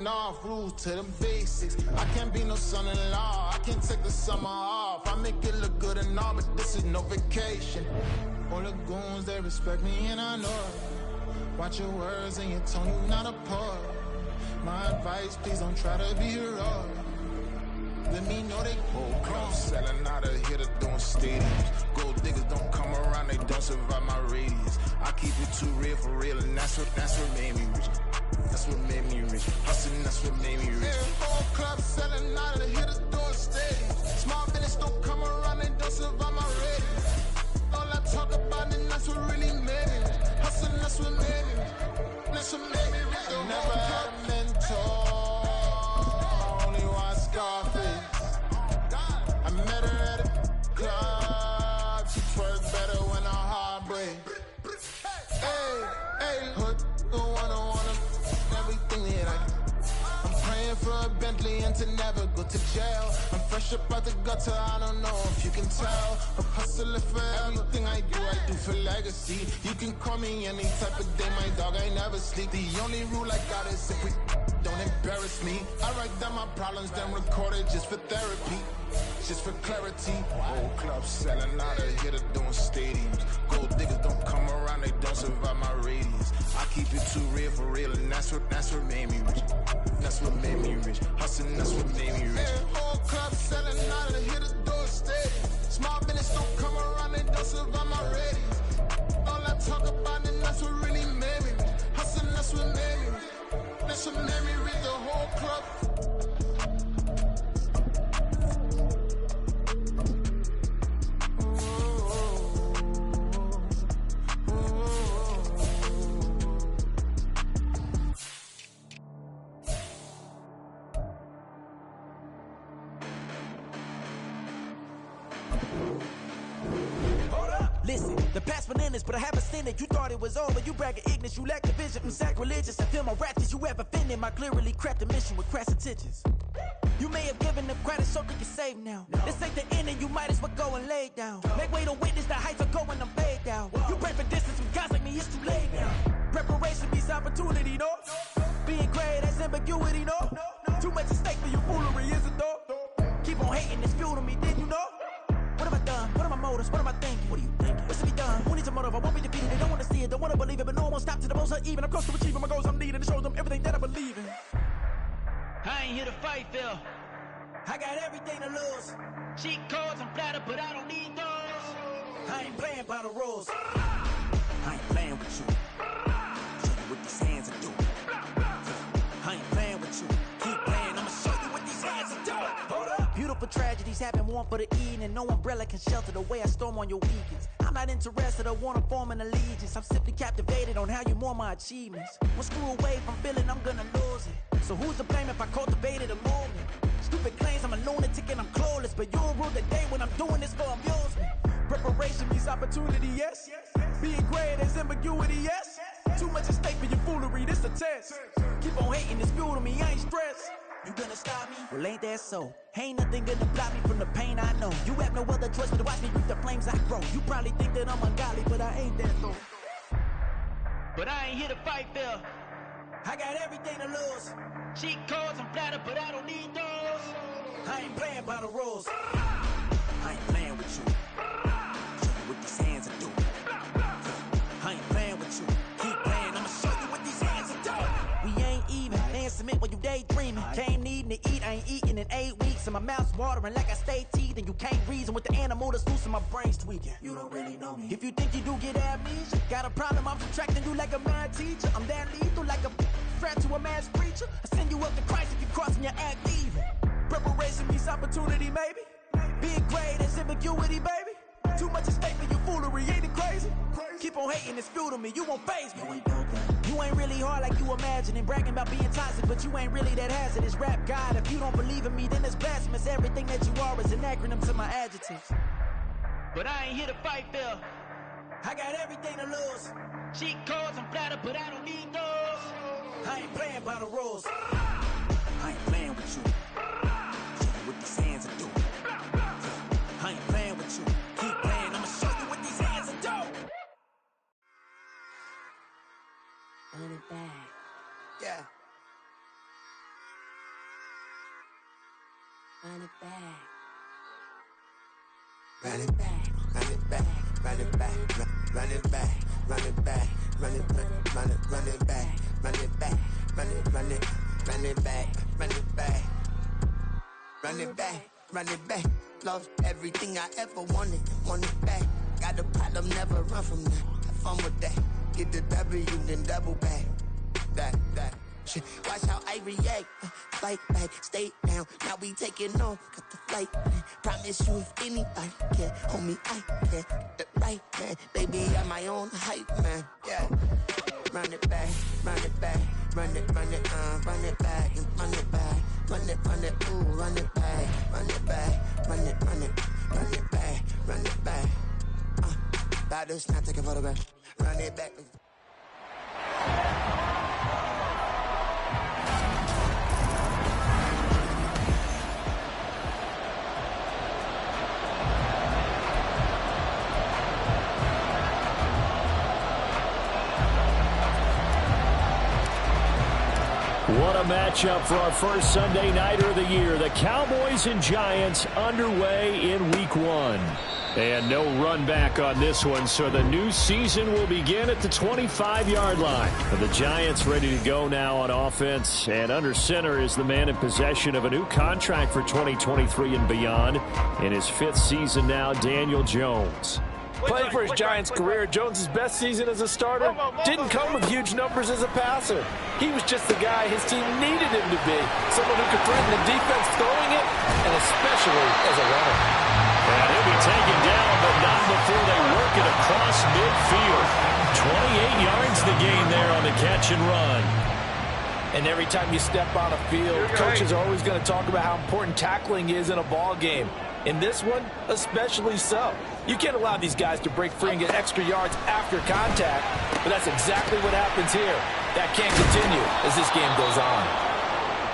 off, rules to the basics. I can't be no son-in-law, I can't take the summer off. I make it look good and all, but this is no vacation. All the goons, they respect me and I know it. Watch your words and your tone, you not a poet. My advice, please don't try to be heroic. Let me know they whole club selling out of here to doing stadiums. Gold diggers don't come around, they don't survive my radius. I keep it too real for real, and that's what made me rich. That's what made me rich. Hustling, that's what made me rich. Yeah, whole club selling out of here to doing stadiums. Small business don't come around, they don't survive my radius. All I talk about, and that's what really made me rich. Hustling, that's what made me rich. That's what made me rich. I never had a mentor. I met her at a club. She twerk better when her heart breaks. Hey, hood, wanna everything that I can. I'm praying for a Bentley and to never go to jail. I'm fresh up out the gutter, I don't know if you can tell. I'm hustling for everything I do for legacy. You can call me any type of day, my dog, I never sleep. The only rule I got is if we don't embarrass me. I write down my problems, then record it just for therapy, just for clarity. Whole club selling out of here to doing stadiums. Gold diggers don't come around, they don't survive my radius. I keep it too real for real, and that's what made me rich. That's what made me rich. Hustling, that's what made me rich. Yeah, whole club selling out of here to doing stadiums. Small business don't come around, they don't survive my radius. All I talk about, and that's what really made me rich. Hustling, that's what made me rich. That's what made me read the whole club. Listen, the past bananas, but I haven't seen it. You thought it was over, you bragging ignorance, you lack the vision. I'm sacrilegious, I feel my wrath as you ever offended. My clearly crafted mission with crass intentions. You may have given them credit so they can save now. This ain't the end and you might as well go and lay down. Make way to witness the heights are going, I'm fade down. You pray for distance with guys like me, it's too late now. Preparation means opportunity, no? Being great, that's ambiguity, no? Too much at stake for your foolery, is it though? Keep on hating, it's fuel to me, did you know? What have I done? What are my motives? What am I thinking? What are you thinking? What's to be done? Who needs a motive? I won't be defeated. They don't want to see it, don't want to believe it, but no one won't stop to the most even. I'm close to achieving my goals I'm needing to show them everything that I believe in. I ain't here to fight, Phil. I got everything to lose. Cheat codes, I'm flattered, but I don't need those. I ain't playing by the rules. I ain't playing with you. Show you what these hands are doing. I ain't playing with you. Keep playing, I'ma show you what these hands are doing. Hold up. Beautiful tragedies happen, one for the eating, and no umbrella can shelter the way I storm on your weekends. I'm not interested, I wanna form an allegiance. I'm simply captivated on how you mourn my achievements. One screw away from feeling I'm gonna lose it. So who's to blame if I cultivated a movement? Stupid claims I'm a lunatic and I'm clueless, but you'll rule the day when I'm doing this for amusement. Preparation means opportunity, yes. Being great is ambiguity, yes. Too much at stake for your foolery, this a test. Keep on hating, it's fuel to me, I ain't stressed. You gonna stop me? Well, ain't that so? Ain't nothing gonna block me from the pain I know. You have no other choice but to watch me reap the flames I grow. You probably think that I'm ungodly, but I ain't that though. But I ain't here to fight, Phil. I got everything to lose. Cheat codes, I'm flattered, but I don't need those. I ain't playing by the rules. I ain't playing with you. Show you what these hands are doing. I ain't playing with you. Keep playing, I'ma show you what these hands are doing. We ain't even. They ain't submit when you daydreaming. Came needing to eat, I ain't eating in 8 weeks. And my mouth's watering like I stay teething. You can't reason with the animal that's loose and my brain's tweaking. You don't really know me. If you think you do get amnesia, got a problem, I'm subtracting you like a mad teacher. I'm that lethal like a threat to a mass preacher. I send you up to Christ if you crossing your act even. Preparation means opportunity, maybe. Being great is ambiguity, baby. Too much at stake for your foolery, ain't it crazy? Keep on hating, it's fuel to me, you won't faze me. You ain't really hard like you imagine and bragging about being toxic, but you ain't really that hazardous. Rap God, if you don't believe in me, then it's blasphemous. Everything that you are is an acronym to my adjectives. But I ain't here to fight, Phil. I got everything to lose. Cheat codes, I'm flattered, but I don't need those. I ain't playing by the rules. I ain't playing with you. Show you what these hands are doing. I ain't playing with you. Keep playing, I'ma show you what these hands are doing. Run it back. Yeah. Run it back. Run it back, run it back, run it back, run it back, run it back, run it back, run it back, run it back, run it back, run it back, run it back, run it back. Lost everything I ever wanted it back. Got a problem, never run from that. Have fun with that. Get the W, then double back. That. Shit. Watch how I react. Fight back, stay down. Now we taking off. Got the flight. Promise you if anybody can, homie, I can. Get the right man. Baby, I'm my own hype man. Yeah. Run it back, run it back. Run it back, and run it back. Run it, ooh, run it back. Run it back, run it back, run it back. About to snap, take a photograph. Run it back. What a matchup for our first Sunday Nighter of the year. The Cowboys and Giants underway in Week 1. And no run back on this one, so the new season will begin at the 25-yard line. The Giants ready to go now on offense, and under center is the man in possession of a new contract for 2023 and beyond. In his 5th season now, Daniel Jones. Playing for his Giants career, Jones' best season as a starter didn't come with huge numbers as a passer. He was just the guy his team needed him to be, someone who could threaten the defense throwing it, and especially as a runner. And he'll be taken down, but not before they work it across midfield. 28 yards the gain there on the catch and run. And every time you step on a field, coaches are always going to talk about how important tackling is in a ball game. In this one, especially so. You can't allow these guys to break free and get extra yards after contact, but that's exactly what happens here. That can't continue as this game goes on.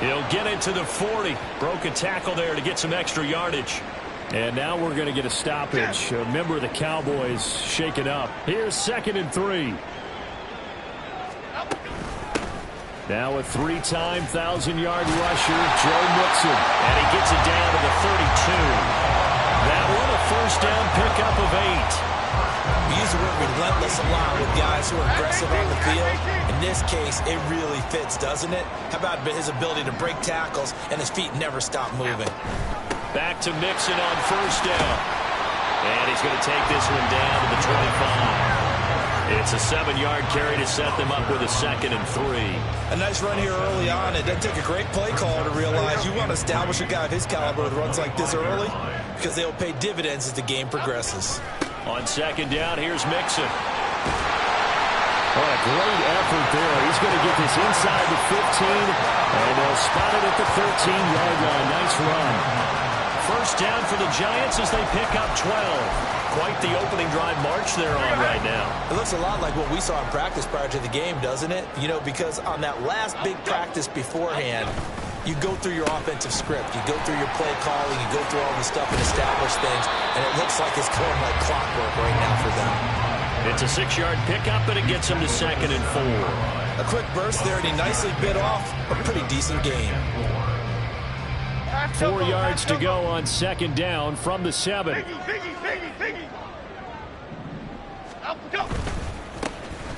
He'll get it to the 40. Broke a tackle there to get some extra yardage. And now we're going to get a stoppage. A member of the Cowboys shaken up. Here's 2nd and 3. Now a 3-time 1,000-yard rusher, Joe Mixon. And he gets it down to the 32. That one a first down pickup of 8. We use the word relentless a lot with guys who are aggressive on the field. In this case, it really fits, doesn't it? How about his ability to break tackles and his feet never stop moving? Back to Mixon on first down. And he's going to take this one down to the 25. It's a 7-yard carry to set them up with a 2nd and 3. A nice run here early on. It doesn't take a great play caller to realize you want to establish a guy of his caliber with runs like this early because they'll pay dividends as the game progresses. On 2nd down, here's Mixon. What a great effort there. He's going to get this inside the 15, and they'll spot it at the 13-yard line. Nice run. First down for the Giants as they pick up 12. Quite the opening drive march they're on right now. It looks a lot like what we saw in practice prior to the game, doesn't it? You know, because on that last big practice beforehand, you go through your offensive script. You go through your play calling. You go through all the stuff and establish things. And it looks like it's going like clockwork right now for them. It's a 6-yard pickup, and it gets them to 2nd and 4. A quick burst there, and he nicely bit off a pretty decent gain. 4 yards to go on 2nd down from the 7.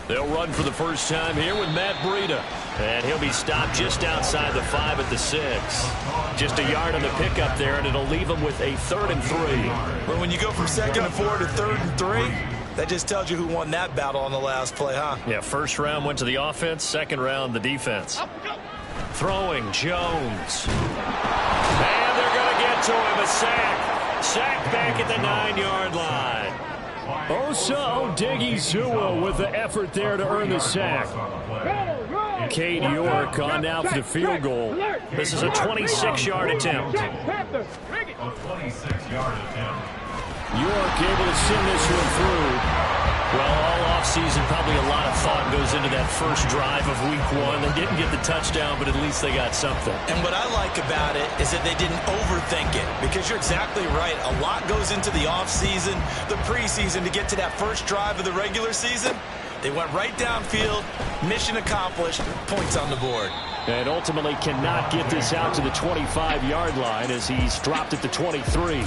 They'll run for the first time here with Matt Breida. And he'll be stopped just outside the 5 at the 6. Just a yard on the pickup there, and it'll leave them with a 3rd and 3. Well, when you go from 2nd and 4 to 3rd and 3, that just tells you who won that battle on the last play, huh? Yeah, first round went to the offense, second round the defense. Throwing, Jones. And they're going to get to him, a sack. Sack back at the 9-yard line. Osa Odighizuwa with the effort there to earn the sack. Cade York on now for the field goal. This is a 26-yard attempt. York able to send this one through. Well, all offseason, probably a lot of thought goes into that first drive of Week 1. They didn't get the touchdown, but at least they got something. And what I like about it is that they didn't overthink it, because you're exactly right. A lot goes into the offseason, the preseason, to get to that first drive of the regular season. They went right downfield, mission accomplished, points on the board. And ultimately cannot get this out to the 25-yard line as he's dropped at the 23.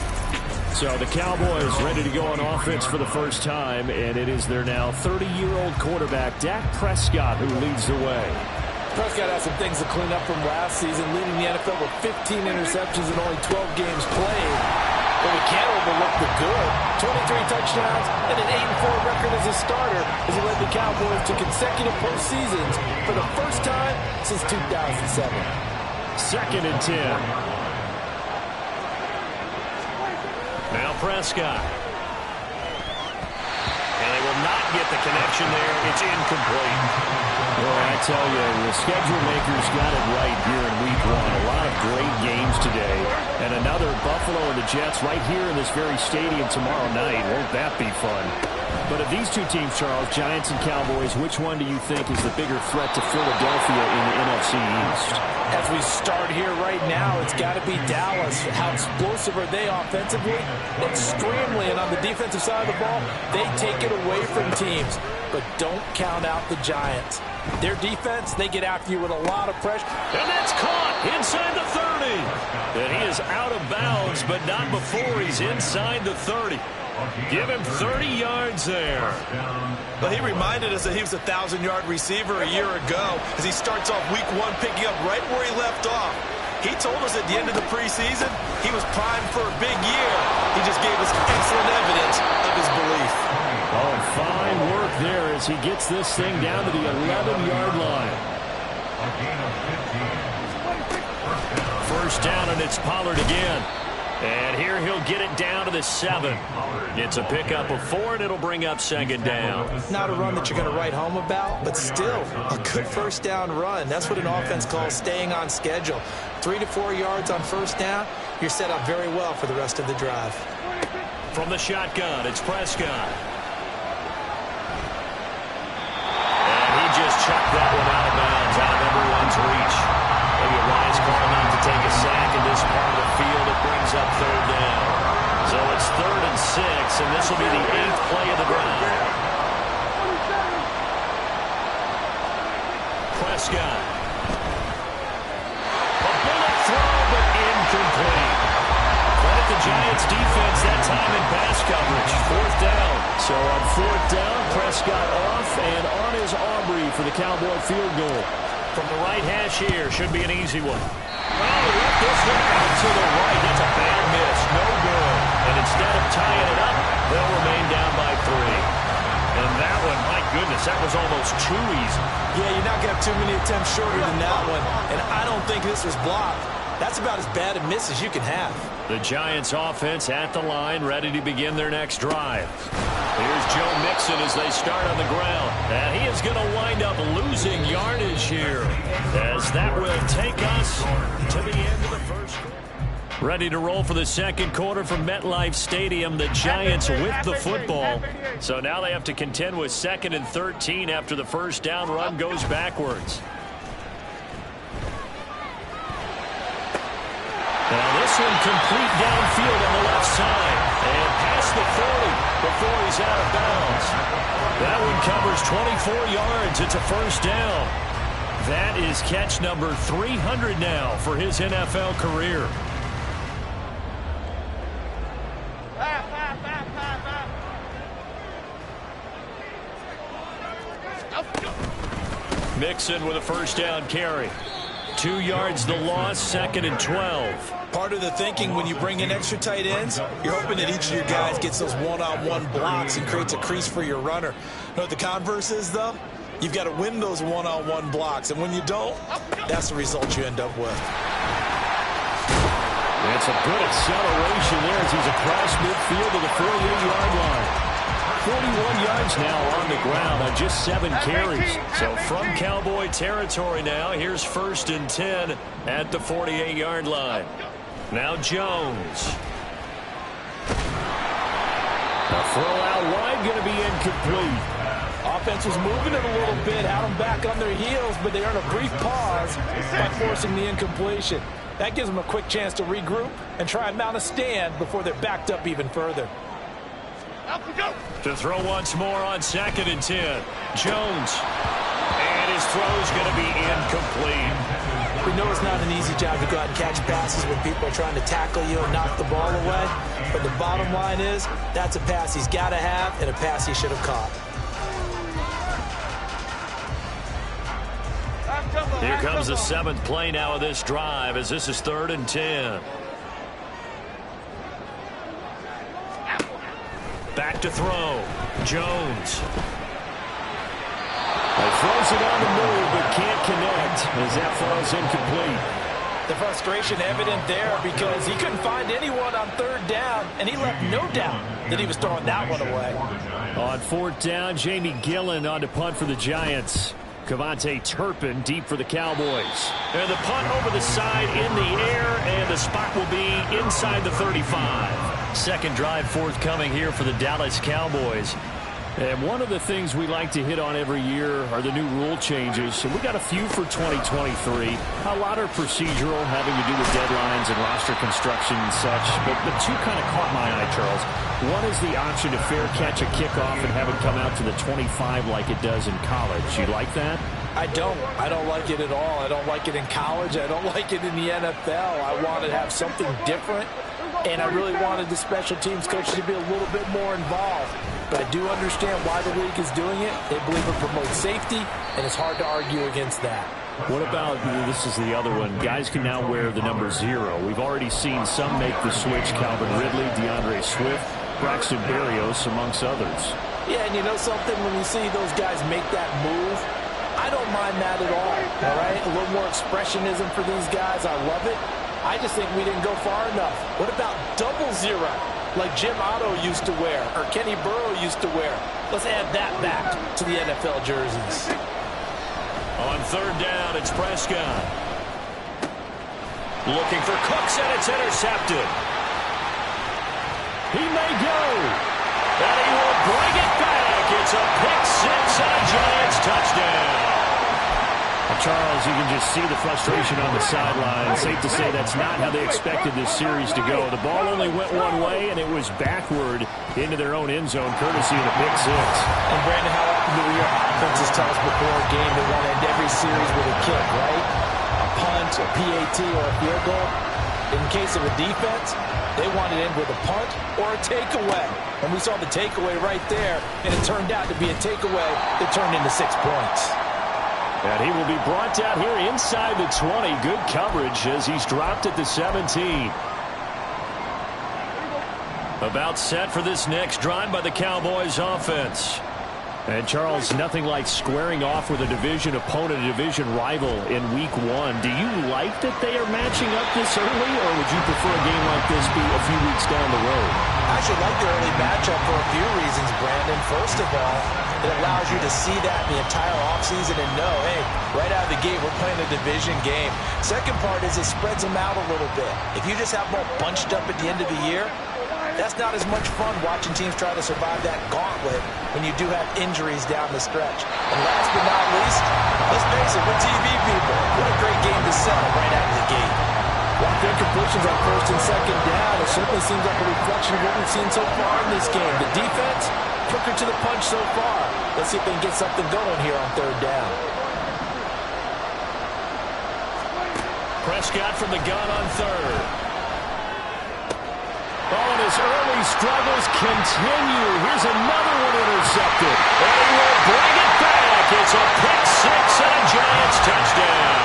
So the Cowboys ready to go on offense for the first time, and it is their now 30-year-old quarterback, Dak Prescott, who leads the way. Prescott has some things to clean up from last season, leading the NFL with 15 interceptions in only 12 games played. But we can't overlook the good. 23 touchdowns and an 8-4 record as a starter as he led the Cowboys to consecutive postseasons for the first time since 2007. 2nd and 10. Now Prescott. And they will not get the connection there. It's incomplete. Boy, I tell you, the schedule makers got it right here in Week 1. A lot of great games today. And another Buffalo and the Jets right here in this very stadium tomorrow night. Won't that be fun? But of these two teams, Charles, Giants and Cowboys, which one do you think is the bigger threat to Philadelphia in the NFC East? As we start here right now, it's got to be Dallas. How explosive are they offensively? Extremely. And on the defensive side of the ball, they take it away from teams. But don't count out the Giants. Their defense, they get after you with a lot of pressure. And that's caught inside the 30. And he is out of bounds, but not before he's inside the 30. Give him 30 yards there. Well, he reminded us that he was a 1,000-yard receiver a year ago as he starts off Week 1 picking up right where he left off. He told us at the end of the preseason he was primed for a big year. He just gave us excellent evidence of his belief. Oh, fine work there as he gets this thing down to the 11-yard line. First down, and it's Pollard again. And here he'll get it down to the 7. It's a pickup of 4, and it'll bring up 2nd down. Not a run that you're going to write home about, but still a good first down run. That's what an offense calls staying on schedule. 3 to 4 yards on first down, you're set up very well for the rest of the drive. From the shotgun, it's Prescott. And he just chucked that one out of bounds, out of everyone's reach. Maybe a wise call not to take a sack in this part of the field. It brings up 3rd down. So it's 3rd and 6, and this will be the 8th play of the drive. Prescott. A bullet throw, but incomplete. Credit the Giants defense that time in pass coverage. 4th down. So on 4th down, Prescott off and on his Aubrey for the Cowboy field goal. From the right hash here, should be an easy one. Oh, left this one out to the right. That's a bad miss. No good. And instead of tying it up, they'll remain down by 3. And that one, my goodness, that was almost too easy. Yeah, you're not going to have too many attempts shorter than that one. And I don't think this was blocked. That's about as bad a miss as you can have. The Giants offense at the line, ready to begin their next drive. Here's Joe Mixon as they start on the ground. And he is going to wind up losing yardage here, as that will take us to the end of the first quarter. Ready to roll for the second quarter from MetLife Stadium. The Giants with the football. So now they have to contend with 2nd and 13 after the first down run goes backwards. Now this one complete downfield on the left side. And past the 40 before he's out of bounds. That one covers 24 yards. It's a first down. That is catch number 300 now for his NFL career. Mixon with a first down carry. 2 yards the loss, 2nd and 12. Part of the thinking when you bring in extra tight ends, you're hoping that each of your guys gets those one-on-one blocks and creates a crease for your runner. You know what the converse is, though? You've got to win those one-on-one blocks, and when you don't, that's the result you end up with. That's a good acceleration there as he's across midfield to the 48-yard line. 41 yards now on the ground on just 7 carries. So from Cowboy territory now, here's 1st and 10 at the 48-yard line. Now Jones. A throw out wide, going to be incomplete. Offense was moving it a little bit, had them back on their heels, but they earned a brief pause by forcing the incompletion. That gives them a quick chance to regroup and try and mount a stand before they're backed up even further. To throw once more on 2nd and 10. Jones. And his throw is going to be incomplete. We know it's not an easy job to go out and catch passes when people are trying to tackle you and knock the ball away. But the bottom line is, that's a pass he's got to have and a pass he should have caught. Here comes the 7th play now of this drive as this is 3rd and 10. Back to throw. Jones. He throws it on the move but can't connect as that falls incomplete. The frustration evident there because he couldn't find anyone on 3rd down, and he left no doubt that he was throwing that one away. On 4th down, Jamie Gillen on to punt for the Giants. Kevontae Turpin deep for the Cowboys. And the punt over the side in the air, and the spot will be inside the 35. Second drive forthcoming here for the Dallas Cowboys. And one of the things we like to hit on every year are the new rule changes. And we got a few for 2023. A lot are procedural, having to do with deadlines and roster construction and such. But the two kind of caught my eye, Charles. One is the option to fair catch a kickoff and have it come out to the 25 like it does in college. You like that? I don't like it at all. I don't like it in college. I don't like it in the NFL. I want to have something different. And I really wanted the special teams coaches to be a little bit more involved. But I do understand why the league is doing it. They believe it promotes safety, and it's hard to argue against that. What about, this is the other one, guys can now wear the number 0. We've already seen some make the switch, Calvin Ridley, DeAndre Swift, Braxton Berrios, amongst others. Yeah, and you know something? When you see those guys make that move, I don't mind that at all right? A little more expressionism for these guys. I love it. I just think we didn't go far enough. What about 00, like Jim Otto used to wear or Kenny Burrow used to wear? Let's add that back to the NFL jerseys. On 3rd down, it's Prescott. Looking for Cooks, and it's intercepted. He may go. And he will bring it back. It's a pick 6 and a Giants touchdown. Charles, you can just see the frustration on the sideline. Safe to say that's not how they expected this series to go. The ball only went one way, and it was backward into their own end zone, courtesy of the pick 6. And, Brandon, how often do we hear offenses tell us before a game they want to end every series with a kick, right? A punt, a PAT, or a field goal. In case of a defense, they want to end with a punt or a takeaway. And we saw the takeaway right there, and it turned out to be a takeaway that turned into 6 points. And he will be brought down here inside the 20. Good coverage as he's dropped at the 17. About set for this next drive by the Cowboys offense. And, Charles, nothing like squaring off with a division opponent, a division rival in Week 1. Do you like that they are matching up this early, or would you prefer a game like this be a few weeks down the road? I actually like the early matchup for a few reasons, Brandon. First of all, it allows you to see that in the entire offseason and know, hey, right out of the gate, we're playing a division game. Second part is it spreads them out a little bit. If you just have them all bunched up at the end of the year, that's not as much fun watching teams try to survive that gauntlet when you do have injuries down the stretch. And last but not least, let's face it, we're TV people. What a great game to sell right out of the gate. Walk incompletions on 1st and 2nd down. It certainly seems like a reflection of what we've seen so far in this game. The defense took her to the punch so far. Let's see if they can get something going here on 3rd down. Prescott from the gun on 3rd. Oh, and his early struggles continue. Here's another one intercepted. And he will bring it back. It's a pick 6 and a Giants touchdown.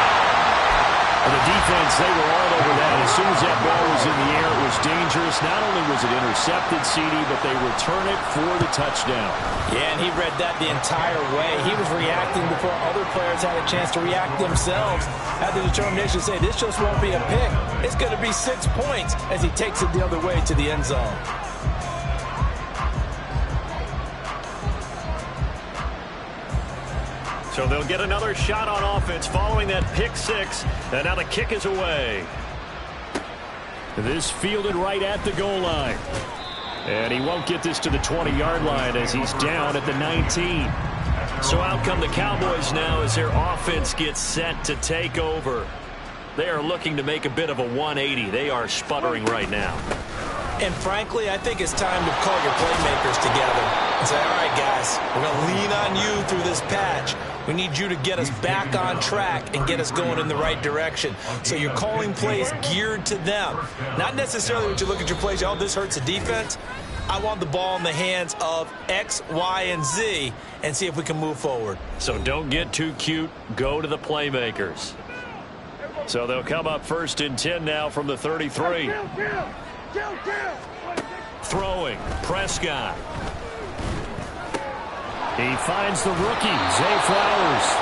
And the defense, they were all over that. As soon as that ball was in the air, it was dangerous. Not only was it intercepted, CD, but they return it for the touchdown. Yeah, and he read that the entire way. He was reacting before other players had a chance to react themselves. Had the determination to say, this just won't be a pick. It's going to be 6 points as he takes it the other way to the end zone. So they'll get another shot on offense following that pick 6. And now the kick is away. This fielded right at the goal line. And he won't get this to the 20-yard line as he's down at the 19. So out come the Cowboys now as their offense gets set to take over. They are looking to make a bit of a 180. They are sputtering right now. And frankly, I think it's time to call your playmakers together. and say, all right, guys, we're going to lean on you through this patch. We need you to get us back on track and get us going in the right direction. So you're calling plays geared to them. Not necessarily when you look at your plays, oh, this hurts the defense. I want the ball in the hands of X, Y, and Z and see if we can move forward. So don't get too cute. Go to the playmakers. So they'll come up 1st and 10 now from the 33. Throwing, Prescott. He finds the rookie, Zay Flowers.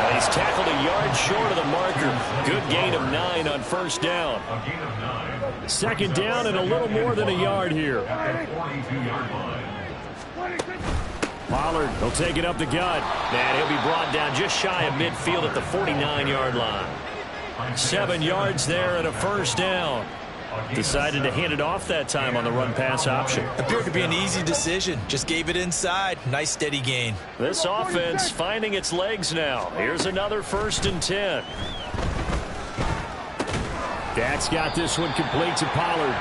And he's tackled a yard short of the marker. Good gain of 9 on 1st down. 2nd down and a little more than a yard here. Pollard will take it up the gut. And he'll be brought down just shy of midfield at the 49-yard line. 7 yards there and a 1st down. Decided to hand it off that time on the run-pass option. Appeared to be an easy decision. Just gave it inside. Nice steady gain. This offense finding its legs now. Here's another 1st and 10. Dak's got this one complete to Pollard.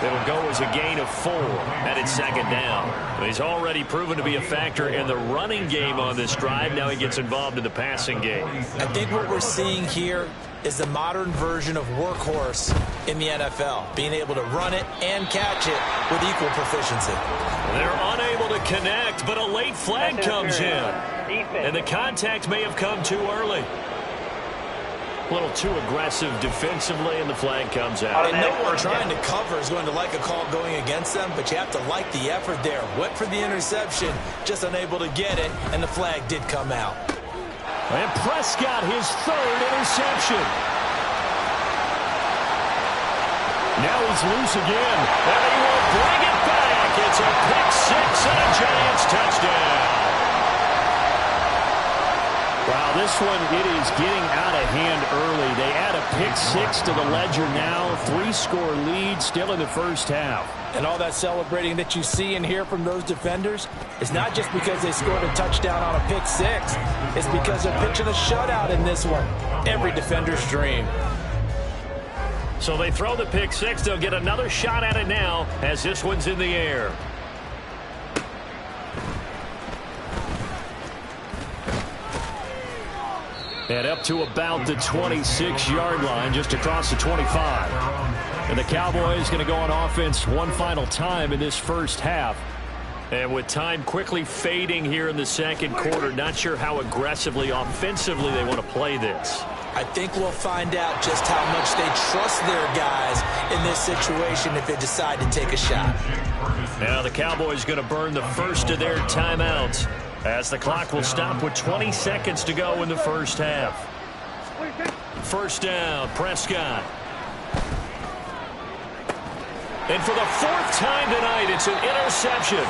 It'll go as a gain of 4, and it's 2nd down. He's already proven to be a factor in the running game on this drive. Now he gets involved in the passing game. I think what we're seeing here is the modern version of workhorse in the NFL, being able to run it and catch it with equal proficiency. They're unable to connect, but a late flag comes in, and the contact may have come too early. A little too aggressive defensively, and the flag comes out. And no one trying to cover is going to like a call going against them, but you have to like the effort there. Went for the interception, just unable to get it, and the flag did come out. And Prescott, his 3rd interception. Now he's loose again, and he will bring it back. It's a pick-6 and a Giants touchdown. Wow, this one, it is getting out of hand early. They add a pick-6 to the ledger now. 3-score lead still in the 1st half. And all that celebrating that you see and hear from those defenders is not just because they scored a touchdown on a pick-6. It's because they're pitching a shutout in this one. Every defender's dream. So they throw the pick-6. They'll get another shot at it now as this one's in the air. And up to about the 26-yard line, just across the 25. And the Cowboys going to go on offense one final time in this 1st half. And with time quickly fading here in the 2nd quarter, not sure how aggressively, offensively they want to play this. I think we'll find out just how much they trust their guys in this situation if they decide to take a shot. Now the Cowboys going to burn the first of their timeouts, as the clock will stop with 20 seconds to go in the 1st half. 1st down, Prescott. And for the 4th time tonight, it's an interception.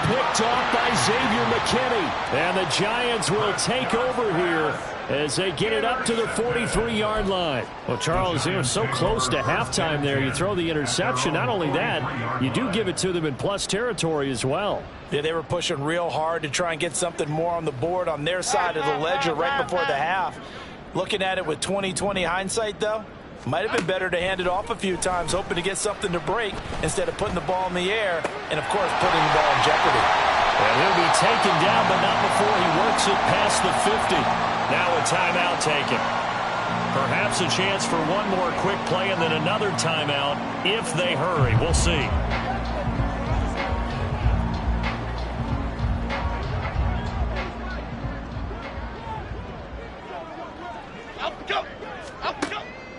Picked off by Xavier McKinney. And the Giants will take over here as they get it up to the 43-yard line. Well, Charles, they were so close to halftime there. You throw the interception. Not only that, you do give it to them in plus territory as well. Yeah, they were pushing real hard to try and get something more on the board on their side of the ledger right before the half. Looking at it with 20/20 hindsight, though, might have been better to hand it off a few times, hoping to get something to break instead of putting the ball in the air and, of course, putting the ball in jeopardy. And he'll be taken down, but not before he works it past the 50. Now a timeout taken. Perhaps a chance for one more quick play and then another timeout if they hurry. We'll see.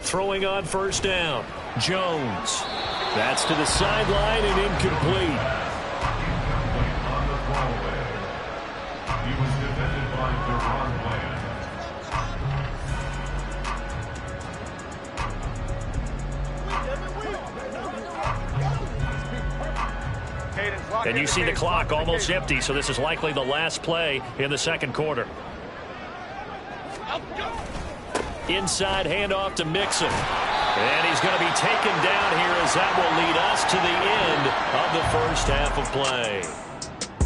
Throwing on 1st down. Jones. That's to the sideline and incomplete. And you see the clock almost empty, so this is likely the last play in the 2nd quarter. Inside handoff to Mixon. And he's going to be taken down here as that will lead us to the end of the 1st half of play.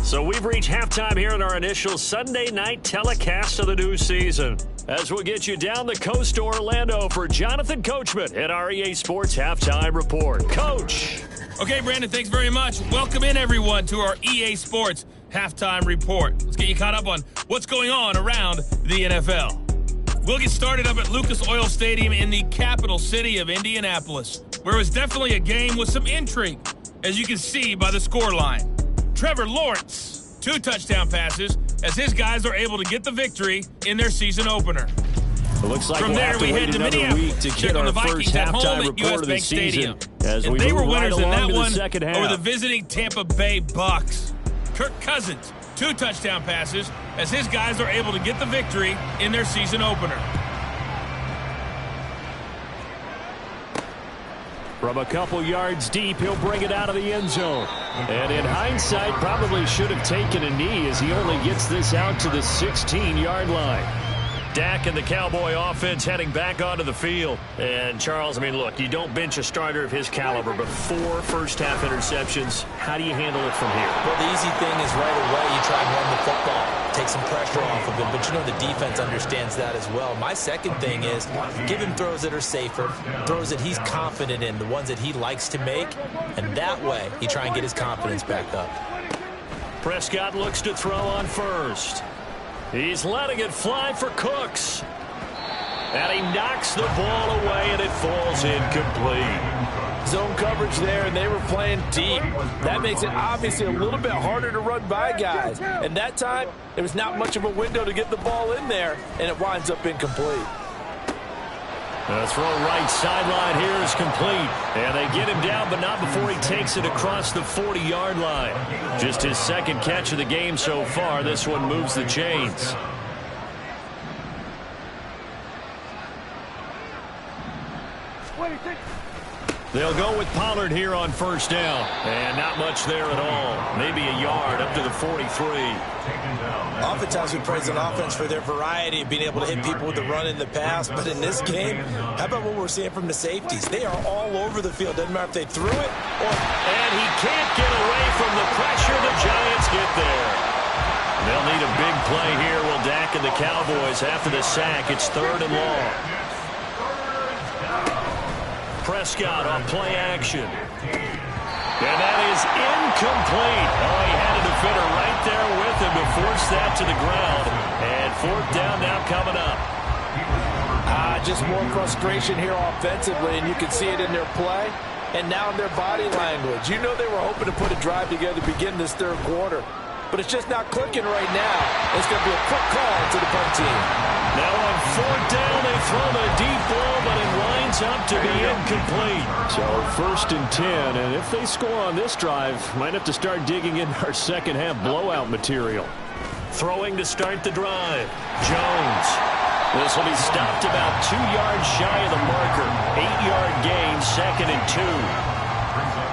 So we've reached halftime here in our initial Sunday night telecast of the new season. As we'll get you down the coast to Orlando for Jonathan Coachman at our EA Sports Halftime Report. Coach. Okay, Brandon, thanks very much. Welcome in, everyone, to our EA Sports halftime report. Let's get you caught up on what's going on around the NFL. We'll get started up at Lucas Oil Stadium in the capital city of Indianapolis, where it was definitely a game with some intrigue, as you can see by the scoreline. Trevor Lawrence, 2 touchdown passes, as his guys are able to get the victory in their season opener. It looks like From we'll there, have to we wait head to another week Minneapolis, to check get on our the first Vikings at home halftime at report US of the Bank season Stadium. as And we they were move right winners in along that to the one second half. over the visiting Tampa Bay Bucks. Kirk Cousins, 2 touchdown passes, as his guys are able to get the victory in their season opener. From a couple yards deep, he'll bring it out of the end zone. And in hindsight, probably should have taken a knee as he only gets this out to the 16-yard line. Dak and the Cowboy offense heading back onto the field. And, Charles, I mean, look, you don't bench a starter of his caliber, but 4 first-half interceptions. How do you handle it from here? Well, the easy thing is right away you try and run the football, take some pressure off of him, but you know the defense understands that as well. My second thing is give him throws that are safer, throws that he's confident in, the ones that he likes to make, and that way he try and get his confidence back up. Prescott looks to throw on first. He's letting it fly for Cooks. And he knocks the ball away, and it falls incomplete. Zone coverage there, and they were playing deep. That makes it obviously a little bit harder to run by guys. And that time, there was not much of a window to get the ball in there, and it winds up incomplete. The throw right sideline here is complete. And they get him down, but not before he takes it across the 40-yard line. Just his second catch of the game so far. This one moves the chains. They'll go with Pollard here on first down. And not much there at all. Maybe a yard up to the 43. Oftentimes we praise an offense for their variety of being able to hit people with the run in the pass. But in this game, how about what we're seeing from the safeties? They are all over the field. Doesn't matter if they threw it or... And he can't get away from the pressure. The Giants get there. They'll need a big play here. Will Dak and the Cowboys after the sack. It's 3rd and long. Prescott on play action. And that is incomplete. Oh, he had a defender right there with him to force that to the ground. And 4th down now coming up. Just more frustration here offensively, and you can see it in their play and now in their body language. You know they were hoping to put a drive together to begin this 3rd quarter. But it's just not clicking right now. It's going to be a quick call to the punt team. Now on 4th down, they throw the deep ball, but it winds up to be incomplete. So 1st and 10, and if they score on this drive, might have to start digging in our second half blowout material. Throwing to start the drive. Jones. This will be stopped about 2 yards shy of the marker. 8-yard gain, 2nd and 2.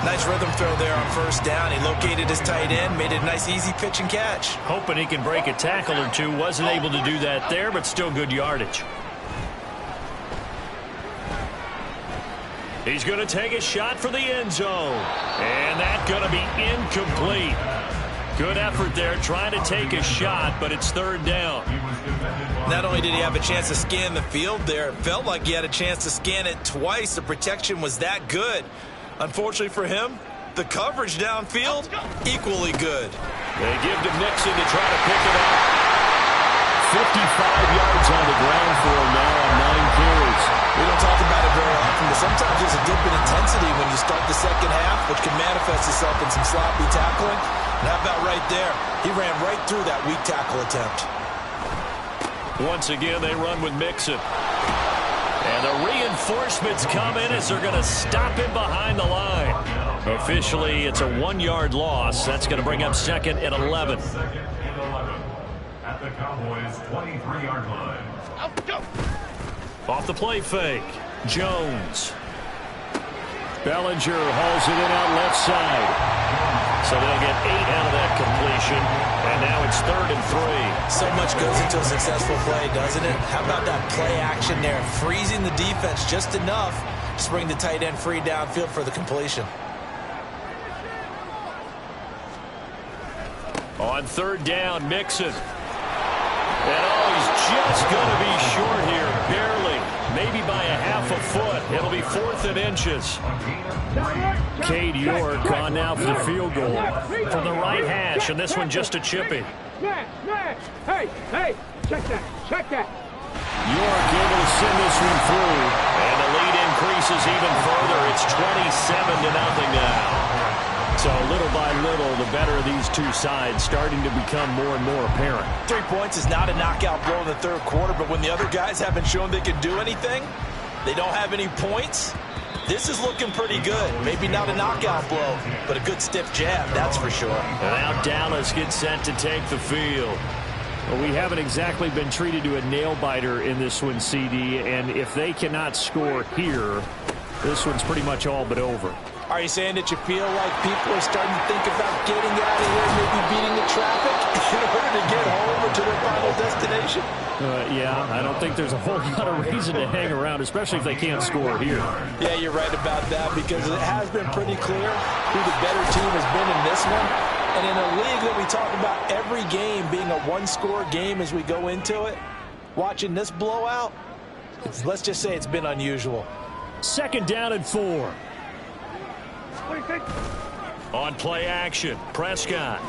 Nice rhythm throw there on first down. He located his tight end, made it a nice easy pitch and catch. Hoping he can break a tackle or two. Wasn't able to do that there, but still good yardage. He's going to take a shot for the end zone. And that's going to be incomplete. Good effort there trying to take a shot, but it's 3rd down. Not only did he have a chance to scan the field there, it felt like he had a chance to scan it twice. The protection was that good. Unfortunately for him, the coverage downfield, equally good. They give to Mixon to try to pick it up. 55 yards on the ground for him now on 9 carries. We don't talk about it very often, but sometimes there's a dip in intensity when you start the second half, which can manifest itself in some sloppy tackling. And how about right there? He ran right through that weak tackle attempt. Once again, they run with Mixon. And the reinforcements come in as they're going to stop him behind the line. Officially, it's a 1-yard loss. That's going to bring up 2nd and 11. At the Cowboys' 23-yard line. Off the play fake. Jones. Bellinger hauls it in out left side. So they'll get 8 out of that completion. And now it's 3rd and 3. So much goes into a successful play, doesn't it? How about that play action there? Freezing the defense just enough to bring the tight end free downfield for the completion. On 3rd down, Mixon. And oh, he's just going to be short here. Barely maybe by a half a foot. It'll be 4th and inches. Cade York on now for the field goal from the right hash, and this one just a chippy. Hey, check that. York able to send this one through, and the lead increases even further. It's 27-0 now. So little by little, the better of these two sides starting to become more and more apparent. 3 points is not a knockout blow in the third quarter, but when the other guys haven't shown they can do anything, they don't have any points, this is looking pretty good. Maybe not a knockout blow, but a good stiff jab, that's for sure. And now Dallas gets set to take the field. Well, we haven't exactly been treated to a nail-biter in this one, CD, and if they cannot score here, this one's pretty much all but over. Are you saying that you feel like people are starting to think about getting out of here, maybe beating the traffic in order to get home or to their final destination? Yeah, I don't think there's a whole lot of reason to hang around, especially if they can't score here. Yeah, you're right about that, because it has been pretty clear who the better team has been in this one. And in a league that we talk about every game being a one-score game as we go into it, watching this blowout, let's just say it's been unusual. 2nd down and 4. On play action, Prescott.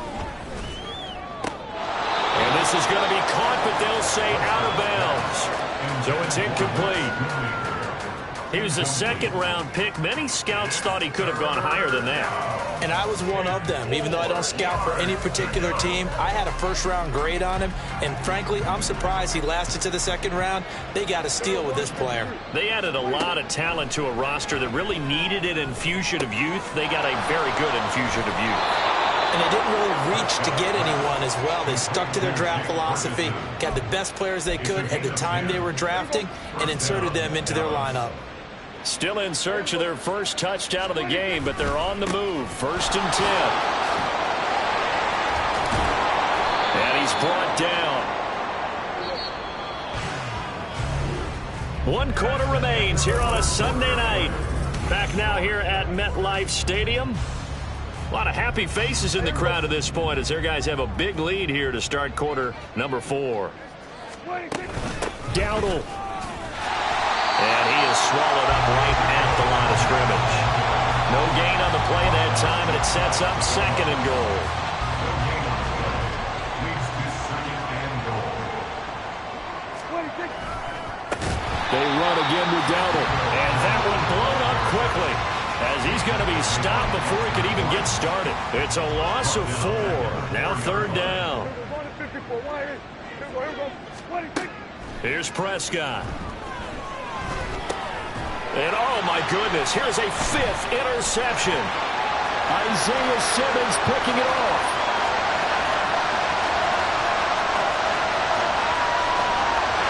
And this is going to be caught, but they'll say out of bounds. So it's incomplete. He was a 2nd-round pick. Many scouts thought he could have gone higher than that. And I was one of them. Even though I don't scout for any particular team, I had a 1st-round grade on him. And frankly, I'm surprised he lasted to the 2nd round. They got a steal with this player. They added a lot of talent to a roster that really needed an infusion of youth. They got a very good infusion of youth. And they didn't really reach to get anyone as well. They stuck to their draft philosophy, got the best players they could at the time they were drafting, and inserted them into their lineup. Still in search of their first touchdown of the game, but they're on the move. 1st and 10. And he's brought down. 1 quarter remains here on a Sunday night. Back now here at MetLife Stadium. A lot of happy faces in the crowd at this point as their guys have a big lead here to start quarter number 4. Dowdle. And he is swallowed up right at the line of scrimmage. No gain on the play that time, and it sets up 2nd and goal. They run again with Dowdle. And that one blown up quickly as he's going to be stopped before he could even get started. It's a loss of 4. Now 3rd down. Here's Prescott. And oh my goodness, here's a 5th interception. Isaiah Simmons picking it off.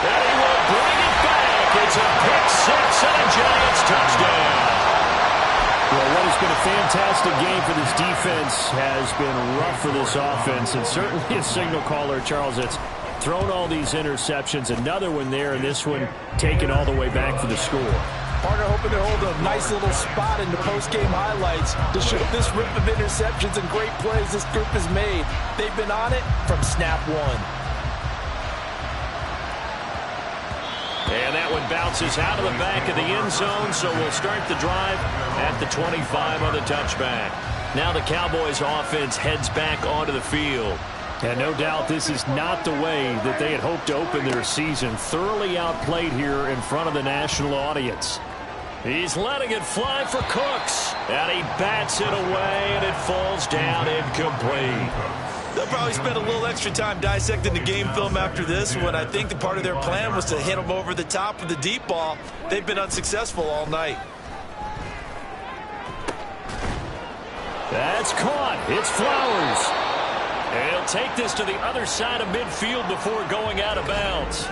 And he will bring it back. It's a pick 6 and a Giants touchdown. Well, what has been a fantastic game for this defense has been rough for this offense, and certainly a signal caller, Charles, it's thrown all these interceptions. Another one there, and this one taken all the way back for the score. Partner hoping to hold a nice little spot in the post-game highlights to show this rip of interceptions and great plays this group has made. They've been on it from snap 1. And that one bounces out of the back of the end zone, so we'll start the drive at the 25 on the touchback. Now the Cowboys offense heads back onto the field. And no doubt this is not the way that they had hoped to open their season. Thoroughly outplayed here in front of the national audience. He's letting it fly for Cooks. And he bats it away, and it falls down incomplete. They'll probably spend a little extra time dissecting the game film after this one. I think the part of their plan was to hit him over the top with the deep ball. They've been unsuccessful all night. That's caught. It's Flowers. And he'll take this to the other side of midfield before going out of bounds.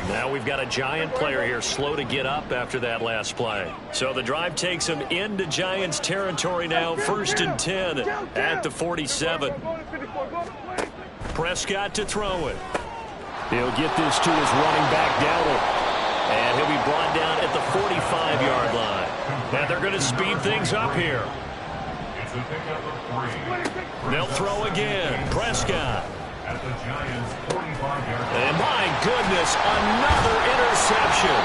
Now we've got a Giant player here slow to get up after that last play. So the drive takes him into Giants territory now. 1st and 10 at the 47. Prescott to throw it. He'll get this to his running back, Dowdle. And he'll be brought down at the 45-yard line. And they're going to speed things up here. They'll throw again. Prescott. At the Giants' 45-yard line. And my goodness, another interception.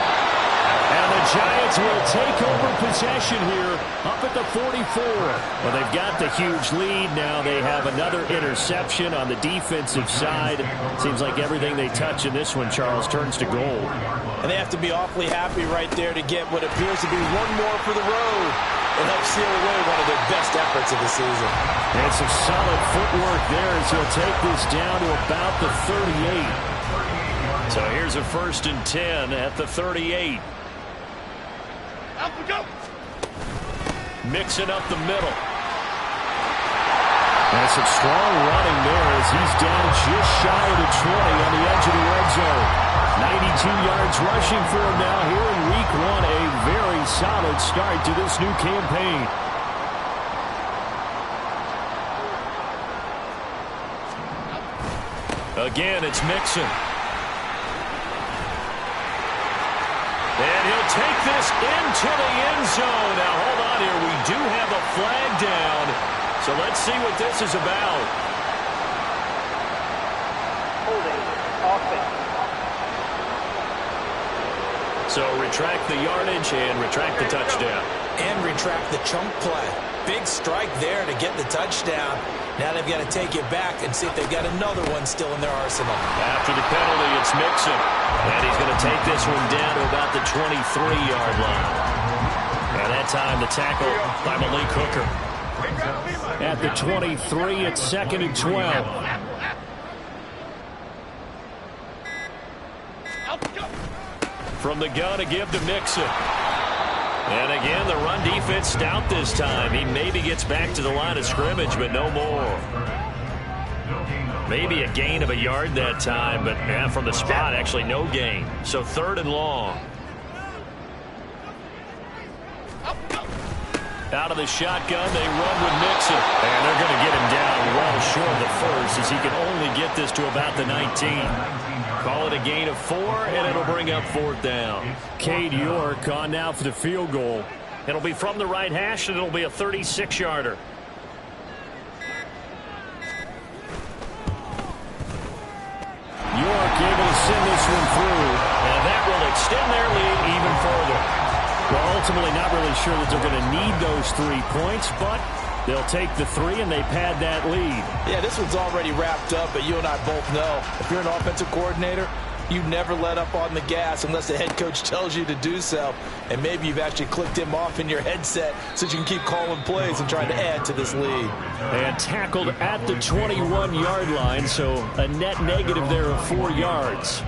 And the Giants will take over possession here up at the 44. Well, they've got the huge lead. Now they have another interception on the defensive side. Seems like everything they touch in this one, Charles, turns to gold. And they have to be awfully happy right there to get what appears to be one more for the road. It helps seal away one of their best efforts of the season. And some solid footwork there as he'll take this down to about the 38. So here's a 1st and 10 at the 38. Up we go. Mixing up the middle. And some strong running there as he's down just shy of the 20 on the edge of the red zone. 92 yards rushing for him now here in week 1. A very solid start to this new campaign. Again, it's Mixon. And he'll take this into the end zone. Now, hold on here. We do have a flag down. So let's see what this is about. Holding offense. So retract the yardage and retract the touchdown. And retract the chunk play. Big strike there to get the touchdown. Now they've got to take it back and see if they've got another one still in their arsenal. After the penalty, it's Mixon. And he's going to take this one down to about the 23-yard line. And that time the tackle by Malik Hooker. At the 23, it's 2nd and 12. From the gun to give to Mixon. And again, the run defense stout this time. He maybe gets back to the line of scrimmage, but no more. Maybe a gain of a yard that time, but from the spot, actually no gain. So 3rd and long. Out of the shotgun, they run with Mixon. And they're going to get him down well short of the first as he can only get this to about the 19. Call it a gain of 4, and it'll bring up 4th down. Cade York on now for the field goal. It'll be from the right hash, and it'll be a 36-yarder. York able to send this one through, and that will extend their lead even further. Well, ultimately not really sure that they're going to need those 3 points, but they'll take the 3 and they pad that lead. Yeah, this one's already wrapped up, but you and I both know if you're an offensive coordinator, you never let up on the gas unless the head coach tells you to do so. And maybe you've actually clicked him off in your headset so you can keep calling plays and trying to add to this lead. And tackled at the 21-yard line, so a net negative there of 4 yards.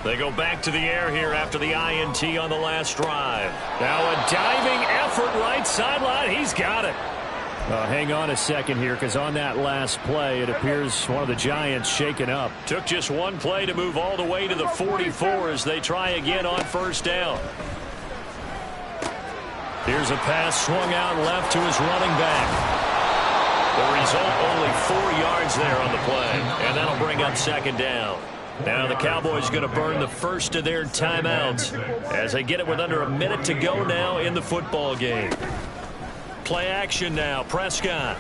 They go back to the air here after the INT on the last drive. Now a diving effort right sideline. He's got it. Hang on a second here, because on that last play, it appears one of the Giants shaken up. Took just one play to move all the way to the 44 as they try again on 1st down. Here's a pass swung out left to his running back. The result, only 4 yards there on the play, and that'll bring up 2nd down. Now the Cowboys going to burn the first of their timeouts as they get it with under a minute to go now in the football game. Play action now. Prescott.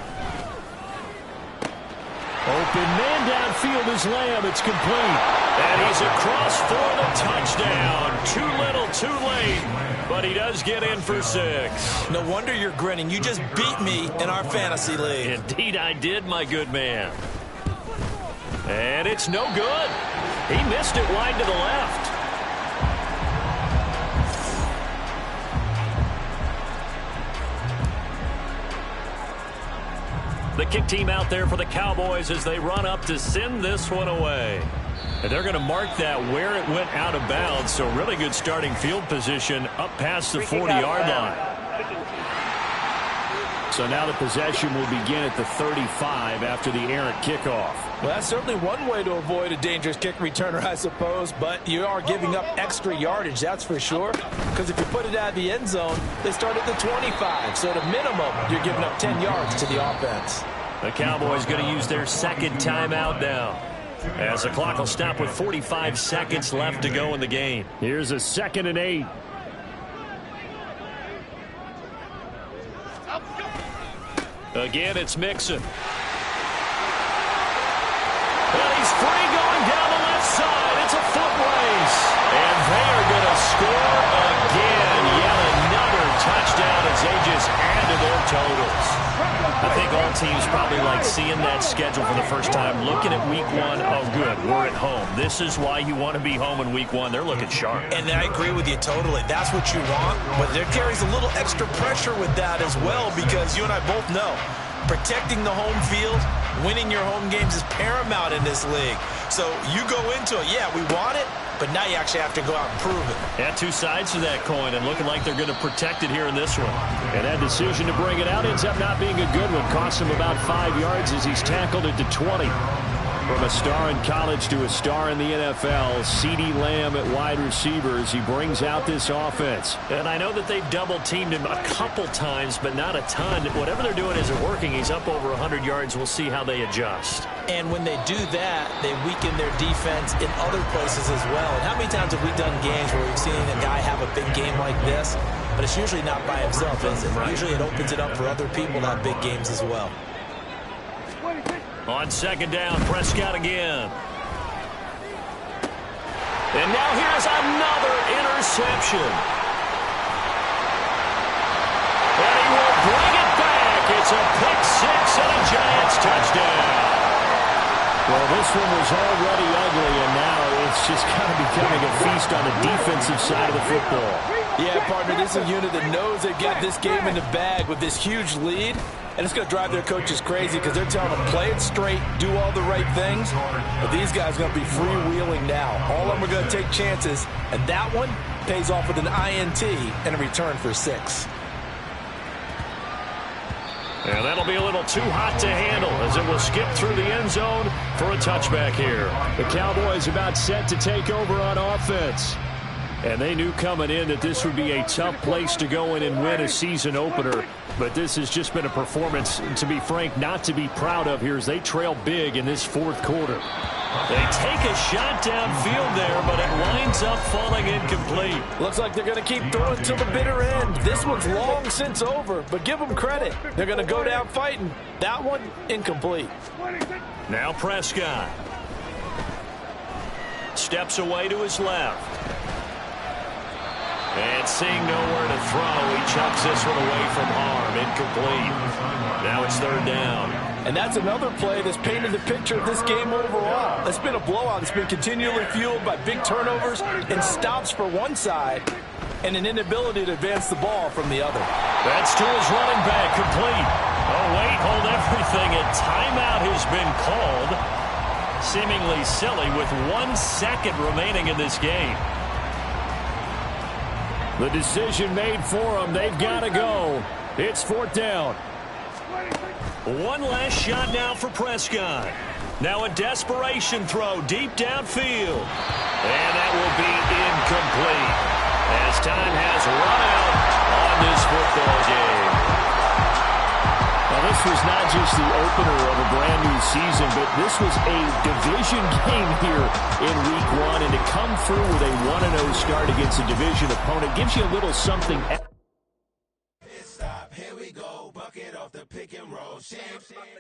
Open man downfield is Lamb. It's complete. And he's across for the touchdown. Too little, too late. But he does get in for 6. No wonder you're grinning. You just beat me in our fantasy league. Indeed I did, my good man. And it's no good. He missed it wide to the left. The kick team out there for the Cowboys as they run up to send this one away. And they're going to mark that where it went out of bounds. So really good starting field position up past the 40-yard line. So now the possession will begin at the 35 after the errant kickoff. Well, that's certainly one way to avoid a dangerous kick returner, I suppose, but you are giving up extra yardage, that's for sure, because if you put it out of the end zone, they start at the 25, so at a minimum, you're giving up 10 yards to the offense. The Cowboys going to use their 2nd timeout now, as the clock will stop with 45 seconds left to go in the game. Here's a 2nd and 8. Again, it's Mixon. Well, he's free going down the left side. It's a foot teams probably like seeing that schedule for the first time, looking at week one, oh, good, we're at home. This is why you want to be home in week one. They're looking sharp. And I agree with you totally. That's what you want, but there carries a little extra pressure with that as well, because you and I both know protecting the home field, winning your home games is paramount in this league. So you go into it, yeah, we want it, but now you actually have to go out and prove it. Yeah, two sides to that coin, and looking like they're going to protect it here in this one. And that decision to bring it out ends up not being a good one. Costs him about 5 yards as he's tackled it to 20. From a star in college to a star in the NFL, CeeDee Lamb at wide receiver as he brings out this offense. And I know that they've double-teamed him a couple times, but not a ton. Whatever they're doing isn't working. He's up over 100 yards. We'll see how they adjust. And when they do that, they weaken their defense in other places as well. And how many times have we done games where we've seen a guy have a big game like this, but it's usually not by himself, is it? Usually it opens it up for other people to have big games as well. On second down, Prescott again. And now here's another interception. And he will bring it back. It's a pick six and a Giants touchdown. Well, this one was already ugly, and now it's just kind of becoming a feast on the defensive side of the football. Yeah, partner, this is a unit that knows they got this game in the bag with this huge lead. And it's going to drive their coaches crazy because they're telling them, play it straight, do all the right things. But these guys are going to be freewheeling now. All of them are going to take chances. And that one pays off with an INT and a return for 6. And that'll be a little too hot to handle as it will skip through the end zone for a touchback here. The Cowboys about set to take over on offense. And they knew coming in that this would be a tough place to go in and win a season opener. But this has just been a performance, to be frank, not to be proud of here as they trail big in this fourth quarter. They take a shot downfield there, but it winds up falling incomplete. Looks like they're going to keep throwing to the bitter end. This one's long since over, but give them credit. They're going to go down fighting. That one, incomplete. Now Prescott. Steps away to his left. And seeing nowhere to throw, he chucks this one away from harm. Incomplete. Now it's third down. And that's another play that's painted the picture of this game overall. It's been a blowout. It's been continually fueled by big turnovers and stops for one side and an inability to advance the ball from the other. That's to his running back, complete. Oh, wait, hold everything. A timeout has been called. Seemingly silly with 1 second remaining in this game. The decision made for them. They've got to go. It's fourth down. One last shot now for Prescott. Now a desperation throw deep downfield. And that will be incomplete as time has run out on this football game. Now, this was not just the opener of a brand new season, but this was a division game here in week one. And to come through with a 1-0 start against a division opponent gives you a little something. Stop, here we go, bucket off the pick and roll.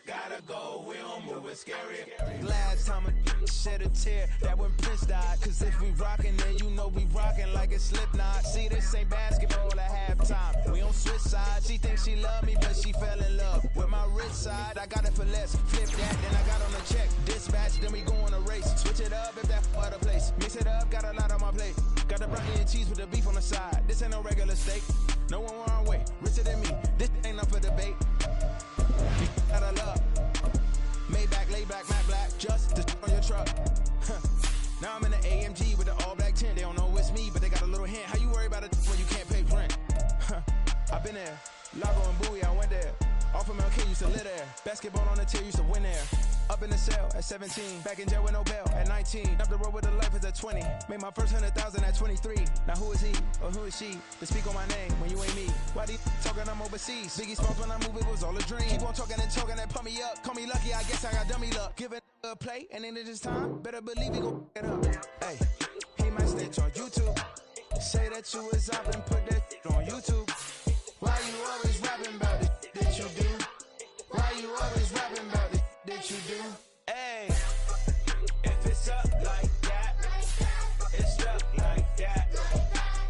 Gotta go, we don't move it scary. Last time a shed a tear, that when Prince died. Cause if we rockin', then you know we rockin' like a Slipknot. See, this ain't basketball at halftime. We on switch sides. She thinks she love me, but she fell in love with my rich side. I got it for less. Flip that, then I got on the check. Dispatch, then we go on a race. Switch it up if that other place. Mix it up, got a lot on my plate. Got the broccoli and cheese with the beef on the side. This ain't no regular steak. No one wrong way. Richer than me. This ain't up for debate. Out of love. Maybach, laid back, matte black. Just the on your truck. Now I'm in the AMG with the all black tint. They don't know it's me, but they got a little hint. How you worry about it when you can't pay rent? I've been there. Lago and Bowie, I went there. Off of MLK, used to live there. Basketball on the tier, used to win there. Up in the cell at 17. Back in jail with no bail at 19. Up the road with the life is at 20. Made my first 100,000 at 23. Now who is he or who is she to speak on my name when you ain't me? Why these talking I'm overseas? Biggie Smalls when I move, it was all a dream. Keep on talking and pump me up. Call me lucky, I guess I got dummy luck. Give it a play and then it is time. Better believe he gon' get up. Hey, he might snitch on YouTube. Say that you was up and put that on YouTube. Why you always rapping about it that you do? Why you always rapping about it that you do? Hey, if it's up like that, it's up like that.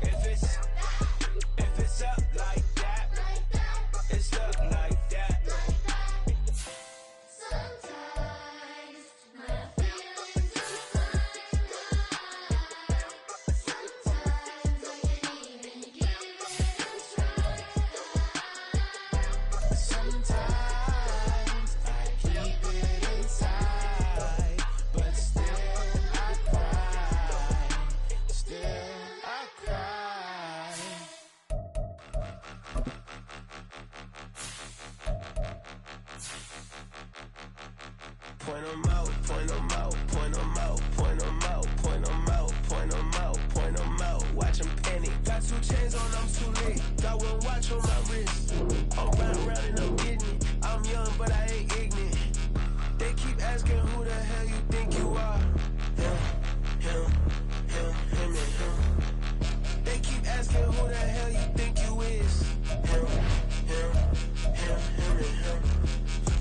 If it's up like that, it's up like that. point 'em out, point 'em out, point 'em out, point 'em out, point 'em out, point 'em out, point 'em out. Watch 'em panic. Got 2 chains on, I'm too late. Got 1 watch on my wrist. I'm riding around and I'm getting it. I'm young, but I ain't ignorant. They keep asking who the hell you think you are. Him, him, him, him, and him. They keep asking who the hell you think you is. Him, him, him, him, and him.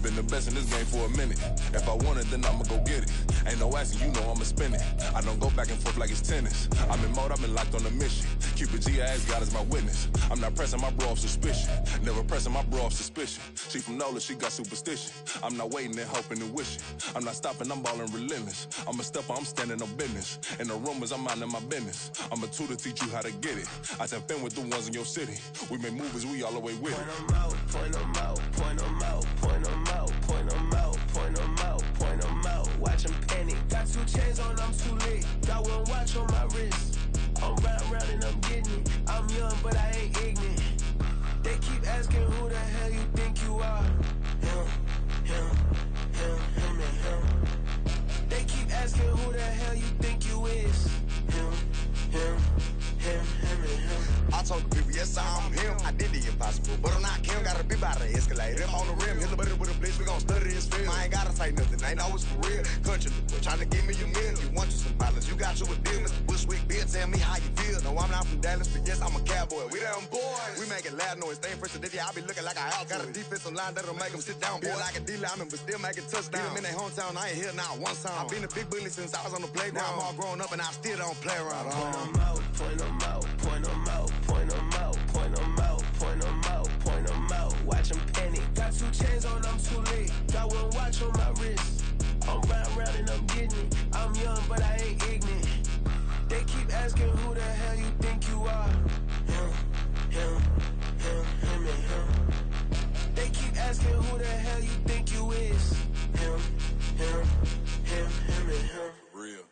Been the best in this game for a minute. If I want it, then I'ma go get it. Ain't no asking, you know I'ma spin it. I don't go back and forth like it's tennis. I'm in mode, I've been locked on a mission. Cupid G, I ask God as my witness. I'm not pressing my bro off suspicion. Never pressing my bro off suspicion. She from NOLA, she got superstition. I'm not waiting and hoping and wishing. I'm not stopping, I'm balling relentless. I'm a stepper, I'm standing on business. In the rumors, I'm minding my business. I'm a tutor, teach you how to get it. I said, fin with the ones in your city. We make movies, we all the way with it. Point 'em out, point 'em out, point 'em out, point 'em out, point 'em out, point 'em out, point 'em out. Watch 'em panic. Got 2 chains on, I'm too late. Got 1 watch on my wrist. I'm riding around and I'm getting it. I'm young, but I ain't ignorant. They keep asking who the hell you think you are. Him, him, him, him, and him. They keep asking who the hell you think you is. Him, him, him, him, and him. I told the people, yes, I'm him. I did the impossible, but I'm not Kim. Gotta be by the escalator. I'm on the rim, hit the butter with a blitz. We gon' study this film. I ain't gotta say nothing, ain't know it's for real. Country, trying to give me a meal. You want you some violence, you got you a deal. Mr. Bushwick, Bill, tell me how you feel. No, I'm not from Dallas, but yes, I'm a cowboy. We them boys. We making loud noise, staying fresh to this. I be looking like a house. Got a defensive line that'll make them sit down. Feel like a D-lineman, but still making touchdowns. Get them in their hometown, I ain't here now one time. I've been a big bully since I was on the playground. I'm all grown up and I still don't play around. Point 'em out, point 'em out, point 'em out, point 'em out, point 'em out, point 'em out, point 'em out. Watch 'em panic. Got 2 chains on, I'm too late. Got 1 watch on my wrist. I'm riding around and I'm getting it. I'm young, but I ain't ignorant. They keep asking who the hell you think you are. Him, him, him, him, and him. They keep asking who the hell you think you is. Him, him, him, him, and him. Real.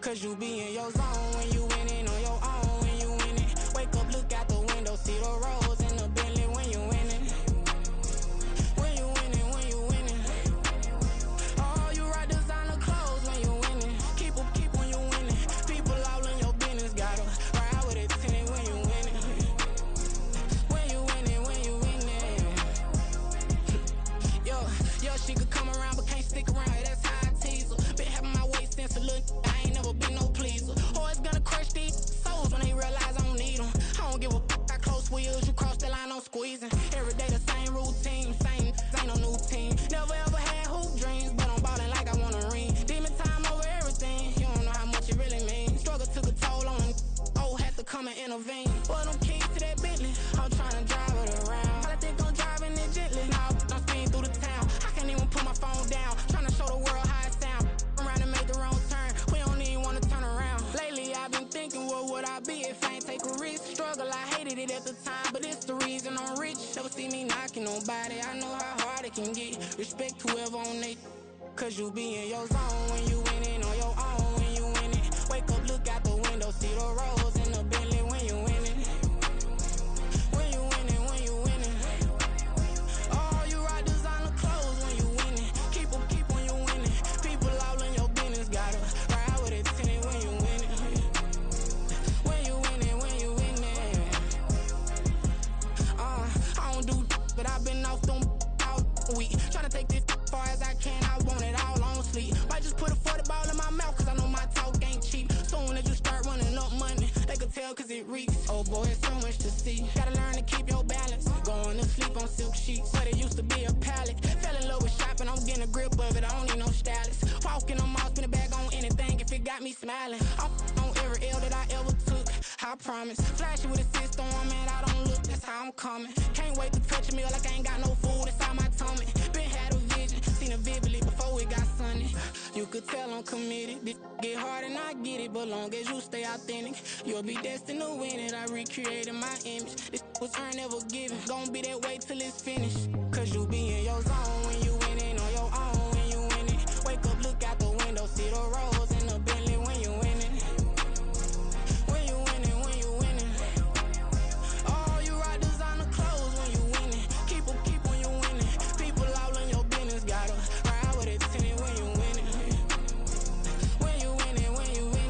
Cause you be in your zone when you winning on your own when you winning. Wake up, look out the window, see the rose in the Bentley when you winning. When you winning, when you winning. Oh, you right designer clothes when you winning. Keep when you winning. People all in your business, gotta ride with it tinted when you winning. When you winning, when you winning. Yo, she could come around but can't stick around. That's how I tease her. Been having my waist since a little. I ain't never been no pleaser. Always gonna crush these souls when they realize I don't need them. I don't give a fuck how close wheels. You cross the line, I'm squeezing. Every day the same routine, same, ain't no new team. Never ever had hoop dreams, but I'm ballin' like I want a ring. Demon time over everything. You don't know how much it really means. Struggle took a toll on them. Oh, had to come and intervene. Well, them keys to that Bentley, I'm tryna drive it around. I think I'm driving it gently. Now I'm speeding through the town. I can't even put my phone down. Tryna show the world how it sound. Around and make the wrong turn. We don't even wanna turn around. Lately I've been thinking, what would I be if I ain't take a risk? Struggle, I hated it at the time, but it's the reason I'm rich. Never see me knocking nobody. I know how hard it can get. Respect whoever on they. Cause you be in your zone when you winning on your own when you winning. Wake up, look out the window, see the rose in the Bentley when you winning. When you winning, when you winning. Oh, you right designer clothes when you winning. Keep when you winning. People all in your business, gotta ride with it tinted when you winning. When you winning, when you winning. I don't do but I've been off them all week. Tryna take this far as I can, I want it all on sleep. Might just put a 40 ball in my mouth, cause I know my talk ain't cheap. Soon as you start running up money, they can tell cause it reeks. Oh boy, it's so much to see. Gotta learn to keep your balance. Going to sleep on silk sheets, but it used to be a pallet. Fell in love with shopping, I'm getting a grip of it, I don't need no stylist. Walking on mall, spin a bag on anything if it got me smiling. I'm on every L that I ever took, I promise. Flashing with a system, man, I don't look, that's how I'm coming. Can't wait to touch a meal like I ain't got no food inside my tummy. Been had a vision, seen it vividly before it got sunny. You could tell I'm committed, this get hard and I get it, but but long as you stay authentic, you'll be destined to win it. I recreated my image. This was earned, never given. Gonna be that way till it's finished. Cause you be in your zone when you winning on your own when you winning. Wake up, look out the window, see the rose in the Bentley when you winning. When you winning, when you winning. Oh, you rock designer clothes when you winning. Keep when you winning. People all in your business, gotta ride with it tinted when you winning. When you winning, when you winning.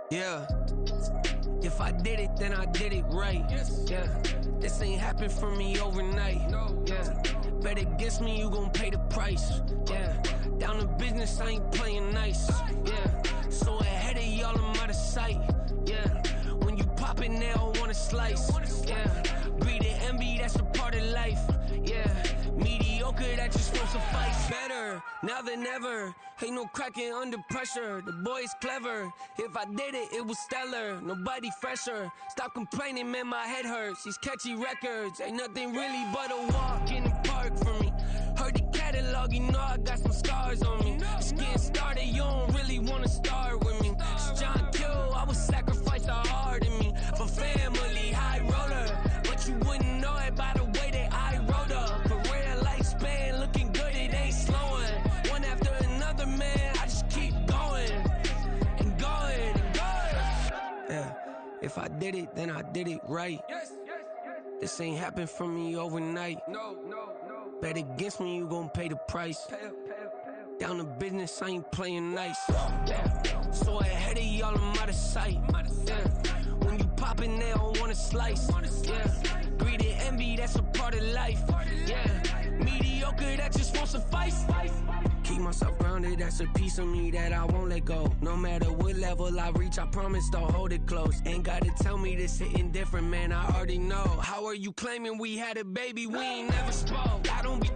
Yeah, if I did it, then I did it right. Yeah, this ain't happened for me overnight. Yeah, bet against me, you gon' pay the price. Yeah, down to business, I ain't playing nice. Yeah, so ahead of y'all, I'm out of sight. Yeah, when you pop it, they don't wanna slice. Yeah, greed and envy, that's a part of life. Yeah, mediocre, that just won't suffice. Better now than ever. Ain't no cracking under pressure. The boy's clever. If I did it, it was stellar. Nobody fresher. Stop complaining, man, my head hurts. These catchy records ain't nothing really but a walk in the park for me. Heard the catalog, you know I got some scars on me. Just getting started, you don't really wanna start with me. It's John Kill, I would sacrifice the heart in me for family, high roller. But you wouldn't know it by the way that I wrote up. A real lifespan, looking good, it ain't slowing. One after another, man, I just keep going and going and going. Yeah, if I did it, then I did it right. This ain't happened for me overnight. Bet against me, you gon' pay the price. Down to business, I ain't playing nice. Yeah, so ahead of y'all, I'm out of sight. Yeah, when you poppin', they don't wanna slice. Yeah, greed and envy, that's a part of life. Yeah, mediocre, that just won't suffice. Keep myself grounded, that's a piece of me that I won't let go. No matter what level I reach, I promise to hold it close. Ain't gotta tell me this hitting different, man, I already know. How are you claiming we had a baby, we ain't never spoke? I don't be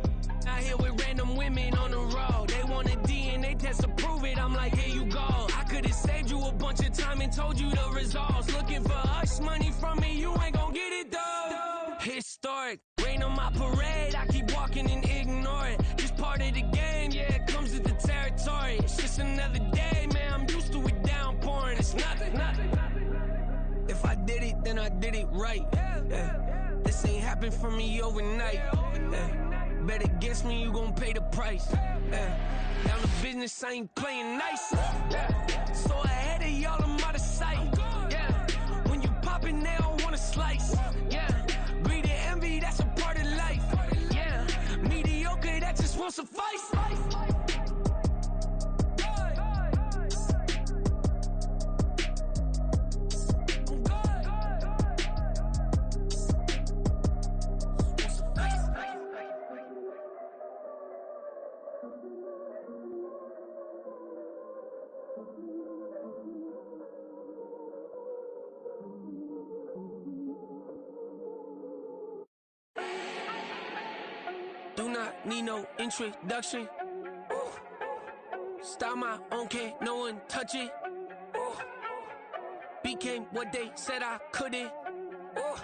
out here with random women on the road. They want a DNA test to prove it, I'm like, here you go. I could've saved you a bunch of time and told you the results. Looking for hush money from me, you ain't gon' get it though. Historic, rain on my parade, I keep walking and ignore it. Just part of the game, yeah, it comes with the territory. It's just another day, man, I'm used to it downpouring. It's nothing. If I did it, then I did it right. Yeah. This ain't happened for me overnight. Yeah. Bet against me, you gon' pay the price. Yeah. Down to business, I ain't playing nice. Yeah. So ahead of y'all, I'm out of sight. Yeah. When you poppin', they don't wanna slice. Yeah. Greed and envy, that's a part of life. Yeah. Mediocre, that just won't suffice. Do not need no introduction. Ooh. Start my own, can't no one touch it. Ooh. Became what they said I couldn't. Ooh.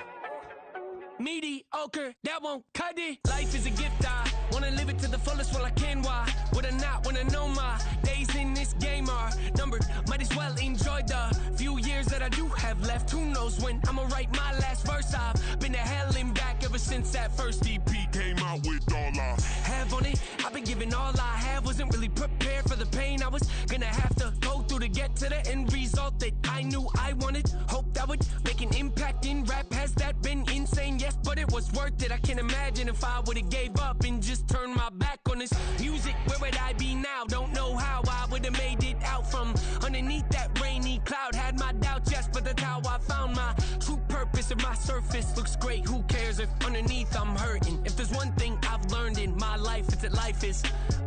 Mediocre, that won't cut it. Life is a gift, I wanna live it to the fullest while I can. Why would I not wanna know my days in this game are numbered? Might as well enjoy the few years that I do have left. Who knows when I'ma write my last verse. I've been to hell and back ever since that first EP came out with all I have on it. I've been giving all I have, wasn't really prepared for the pain I was gonna have to go through to get to the end result that I knew I wanted. Hope that would make an impact in rap. Has that been insane? Yes, but it was worth it. I can't imagine if I would've gave up and just turned my back on this music. Where would I be now? Don't know how I would've made it out from underneath that rainy cloud. Had my doubts, yes, but that's how I found my true purpose. If my surface looks great, who cares if underneath I'm hurting? If there's one thing I've learned in my life, it's that life is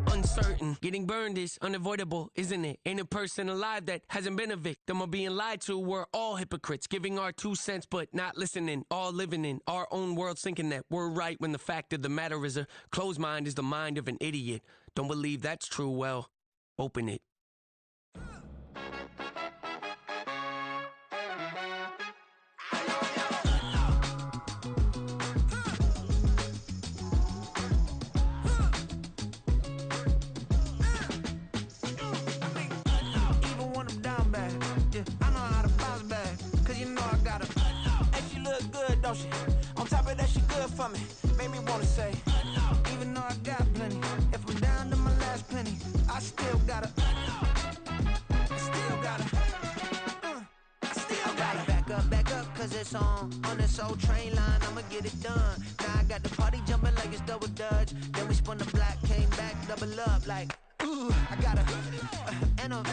uncertain. certain. Getting burned is unavoidable, isn't it? Ain't a person alive that hasn't been a victim of being lied to. We're all hypocrites, giving our 2 cents but not listening. All living in our own world, thinking that we're right when the fact of the matter is a closed mind is the mind of an idiot. Don't believe that's true? Well, open it. Don't she? On top of that, she good for me. Made me wanna say, even though I got plenty, if I'm down to my last penny, I still gotta, back up, cause it's on this old train line, I'ma get it done. Now I got the party jumping like it's double dutch. Then we spun the block, came back, double up like, ooh, I got a, and a,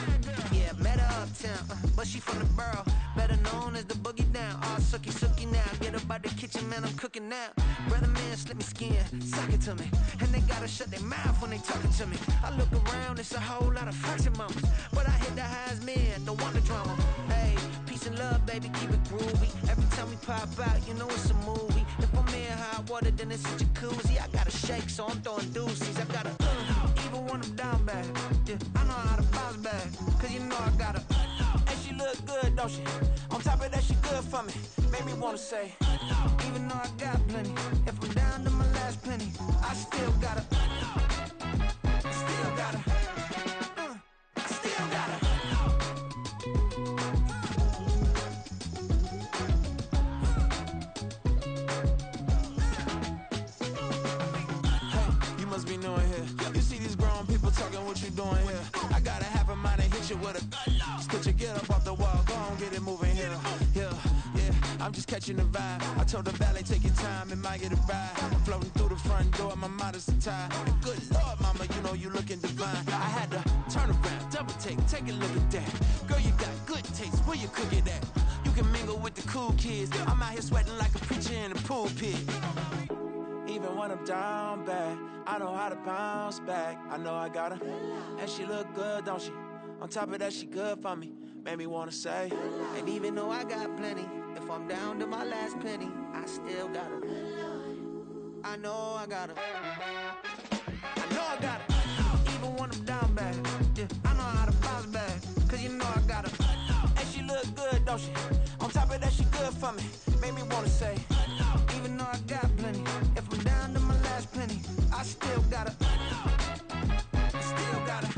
yeah, met her uptown, but she from the borough, better known as the boogie down. All sookie now, get up out the kitchen, man, I'm cooking now. Brother man, slip me skin, suck it to me, and they gotta shut their mouth when they talking to me. I look around, it's a whole lot of flirting mamas, but I hit the highs, man, don't want the drama. Hey, peace and love, baby, keep it groovy. Every time we pop out, you know it's a movie. If I'm in hot water, then it's a jacuzzi. I gotta shake, so I'm throwing deuces. I gotta, even when I'm down bad, yeah, I know how to bounce back, cause you know I gotta, and she look good, don't she? On top of that, she good for me. Made me wanna say, even though I got plenty, if I'm down to my last penny, I still gotta, still gotta. Be knowing here. You see these grown people talking, what you doing here? I gotta have a mind to hit you with a stitch you, get up off the wall, go on, get it moving here. Yeah, I'm just catching the vibe. I told the valet, take your time, it might get a ride. I'm floating through the front door, my modest attire. Good Lord, mama, you know you looking divine. I had to turn around, double take a look at that. Girl, you got good taste, where you cook it at? You can mingle with the cool kids. I'm out here sweating like a preacher in a pulpit. Even when I'm down bad, I know how to bounce back. I know I got her, and she look good, don't she? On top of that, she good for me. Made me wanna say, and even though I got plenty, if I'm down to my last penny, I still got her. I know I got her. I know I got her. Even when I'm down bad, yeah, I know how to bounce back, cause you know I got her. And she look good, don't she? On top of that, she good for me. Made me wanna say, even though I got plenty, if I'm down to my last penny, I still gotta, still gotta,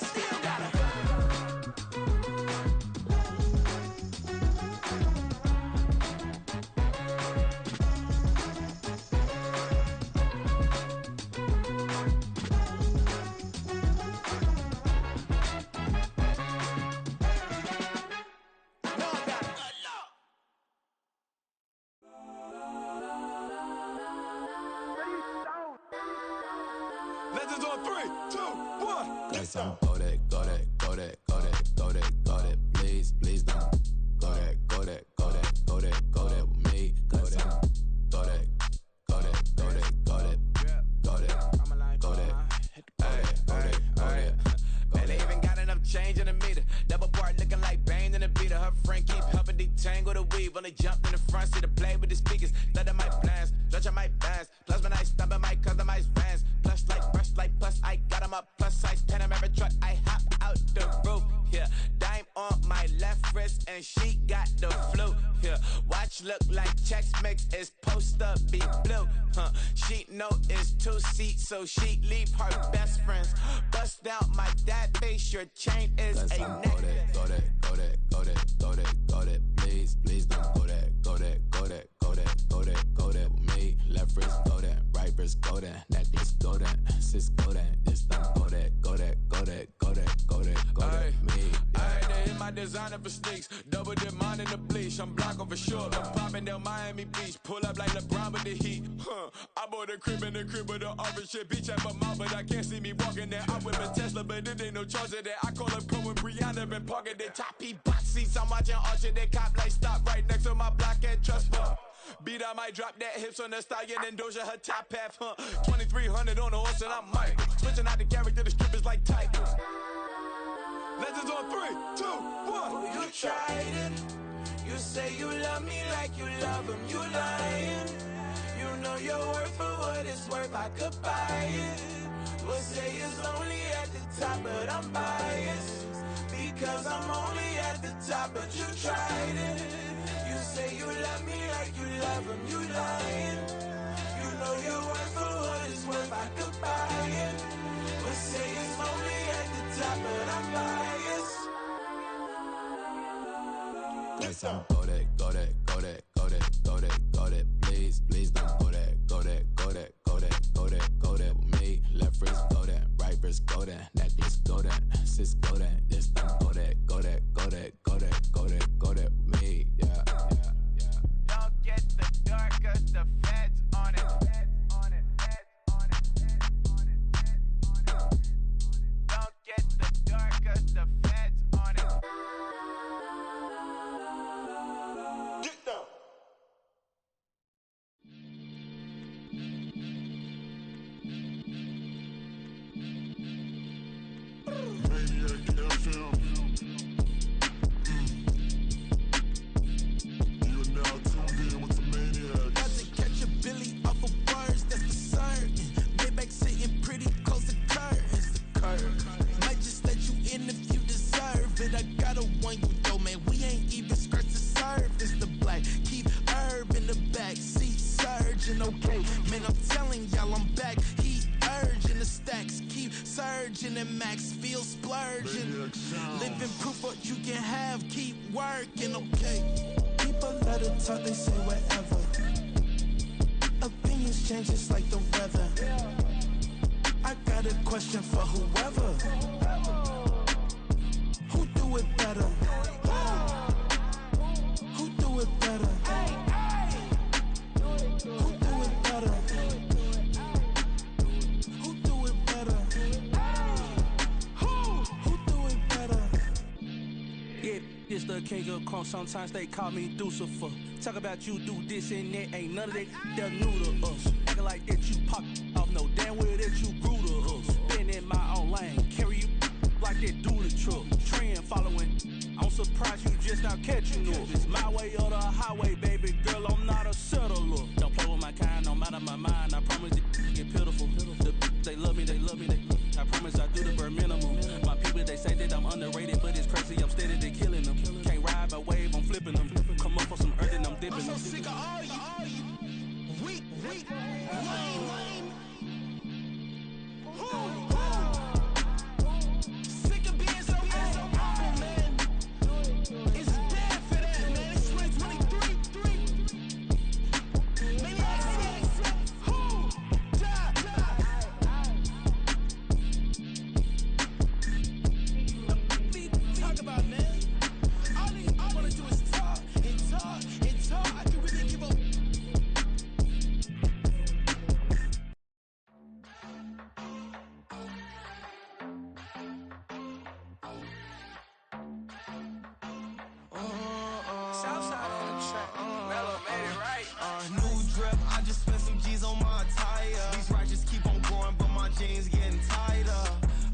still gotta. Legends on 3, 2, 1. Guess I'm go that, go that, go that, go that, go that, go that. Please, please don't go that, go that, go that, go that, go that with me. Go that, go that, go that, go that, go that, go that, go that, go that. Man, they even got enough change in the meter. Double part looking like Bane in the beater. Her friend keep helping detangle the weave. When they jump in the front seat to play with the speakers. Let my blast, stretch on my bands. Plus when I stumble, I might customize fans. Plus like brush like plus, I got them up plus size. Panamera truck, I hop out the roof. Yeah, dime on my left wrist and she got the flu. Yeah, watch look like Chex Mix is supposed to be blue. She know it's 2 seats, so she leave her best friends. Bust out my dad face, your chain is a neck. Go that, go that, go that, go that, go that. Please, please don't go that, go that, go that, go that, go that, go that with me. Left wrist go that, right wrist go that, necklace go that, sis go that, this don't go that, go that, go that, go that, go that, go that, me. I had to hit my designer for sneaks, double dip mine in the bleach. I'm blocking for sure, I'm popping down Miami Beach, pull up like LeBron with the heat. I bought a crib in the crib with the orange shit, beach at my mouth, but I can't see me walking there. I whip a Tesla, but it ain't no charge of that. I call up Pro and Brianna, been parking the top box seats. I'm watching Archer, they cop like stop right next to my block at Trust Bar. beat, I might drop that hips on the stallion and Doja her top half, 2300 on the horse and I'm Mike. Switching out the character, the strippers like Tigers. Legends on 3, 2, 1. You tried it. You say you love me like you love him. You lying. You know your worth for what it's worth. I could buy it. We'll say it's only at the top, but I'm biased. Because I'm only at the top, but you tried it. You say you love me like you love him. You lying. You know your worth for what it's worth. I could buy it. We'll say it's only at the top, but I'm biased. Yes, I'm go that, go that, go that, go that, go that, go that. Please, please don't go that, go that, go that, go that, go that, go that with me. Left wrist go that, right wrist go that, necklace go that, sis go that. This time go that, go that, go that, go that, go that, go that with me. Yeah, yeah, yeah. Don't get the dark 'cause the feds on it. Don't get the dark 'cause the feds on it. Get down. Maniac FM. You are now tuned in with the Maniac. Got to catch a Billy off of words, that's for certain. Maybach sitting pretty close to curtains. The curve might just let you in if you deserve it. I gotta want you though, man. We ain't even scratched the surface. The black keep herb in the back seat surging. Okay, man, I'm telling y'all I'm back. Heat urging the stacks keep surging and max feel splurging. Living proof what you can have, keep working. Okay, people let it talk, they say whatever. Opinions change just like the weather. I got a question for whoever. Who do it better? Who do it better? Who do it better? Who do it better? Who do it better? Yeah, it's the king of crunk. Sometimes they call me Lucifer. Talk about you do this and that. Ain't none of that they're new to us. Acting like that you pop off. No damn well that you grew to us. Been in my own lane. Carry you like that do the truck. Trend following. I'm surprised you just now catching up. It's my way or the highway, baby girl. I'm not a settler. Don't play with my kind, no matter my mind. I promise it get pitiful. They love me, they love me, they. I promise I do the bare minimum. My people, they say that I'm underrated, but it's crazy. I'm steady, they killing them. Can't ride my wave, I'm flipping them. Come up for some earth and I'm dipping them. I'm so sick of all you weak, lame. Sick of being so humble, man. It's dead for that, man. It's 2023. Maniacs. Who? Talk about, man. All I wanna do is talk and talk and talk. I can really give a. Southside on the track. Mellow made it right. New drip, I just spent some G's on my attire. These righteous keep on going, but my jeans getting tighter.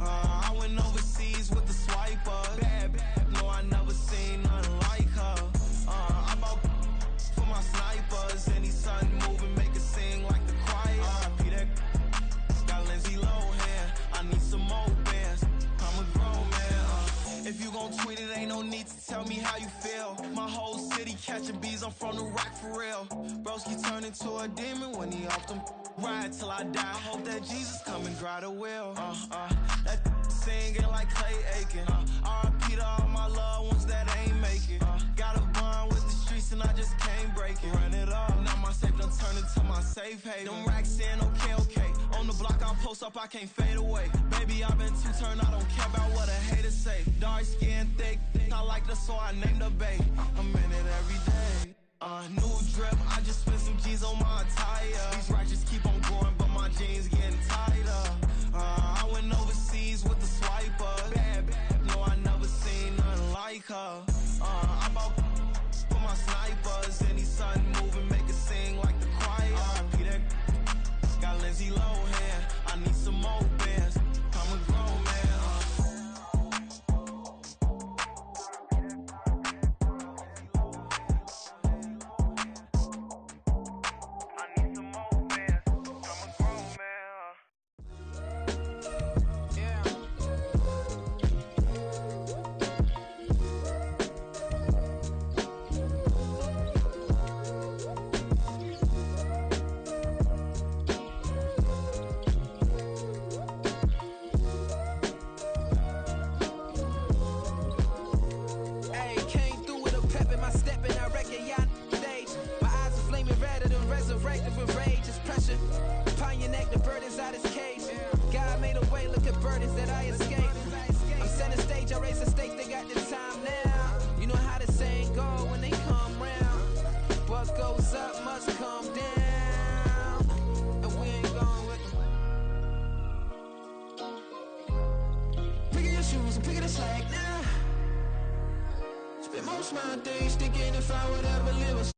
I went overseas with the swiper. Bad, no, I never seen nothing like her. I bought for my snipers. Any sun moving, make it sing like the choir. RIP that got Lindsay Lohan. I need some more bands. I'm a grown man. If you gon' tweet it, ain't no need to tell me how you feel. My whole city catching bees, I'm from the rock for real. Broski turned into a demon when he off them. Ride till I die. Hope that Jesus come and dry the wheel. That singing like Clay Aiken. RIP to all my loved ones that ain't make it. Got a bond with the streets and I just can't break it. Run it up, now my safe done turned into my safe haven. Them racks in, okay. On the block I'll post up, I can't fade away. Baby, I've been too turned, I don't care about what a hater say. Dark skin, thick, I like the so I named the babe. I'm in it every day. New drip, I just spent some G's on my attire. These righteous keep on going, but my jeans getting tighter. I went overseas with the swiper. Bad, no, I never seen nothing like her. I bought for my snipers. Any sun moving, make it sing most my days thinking if I would ever live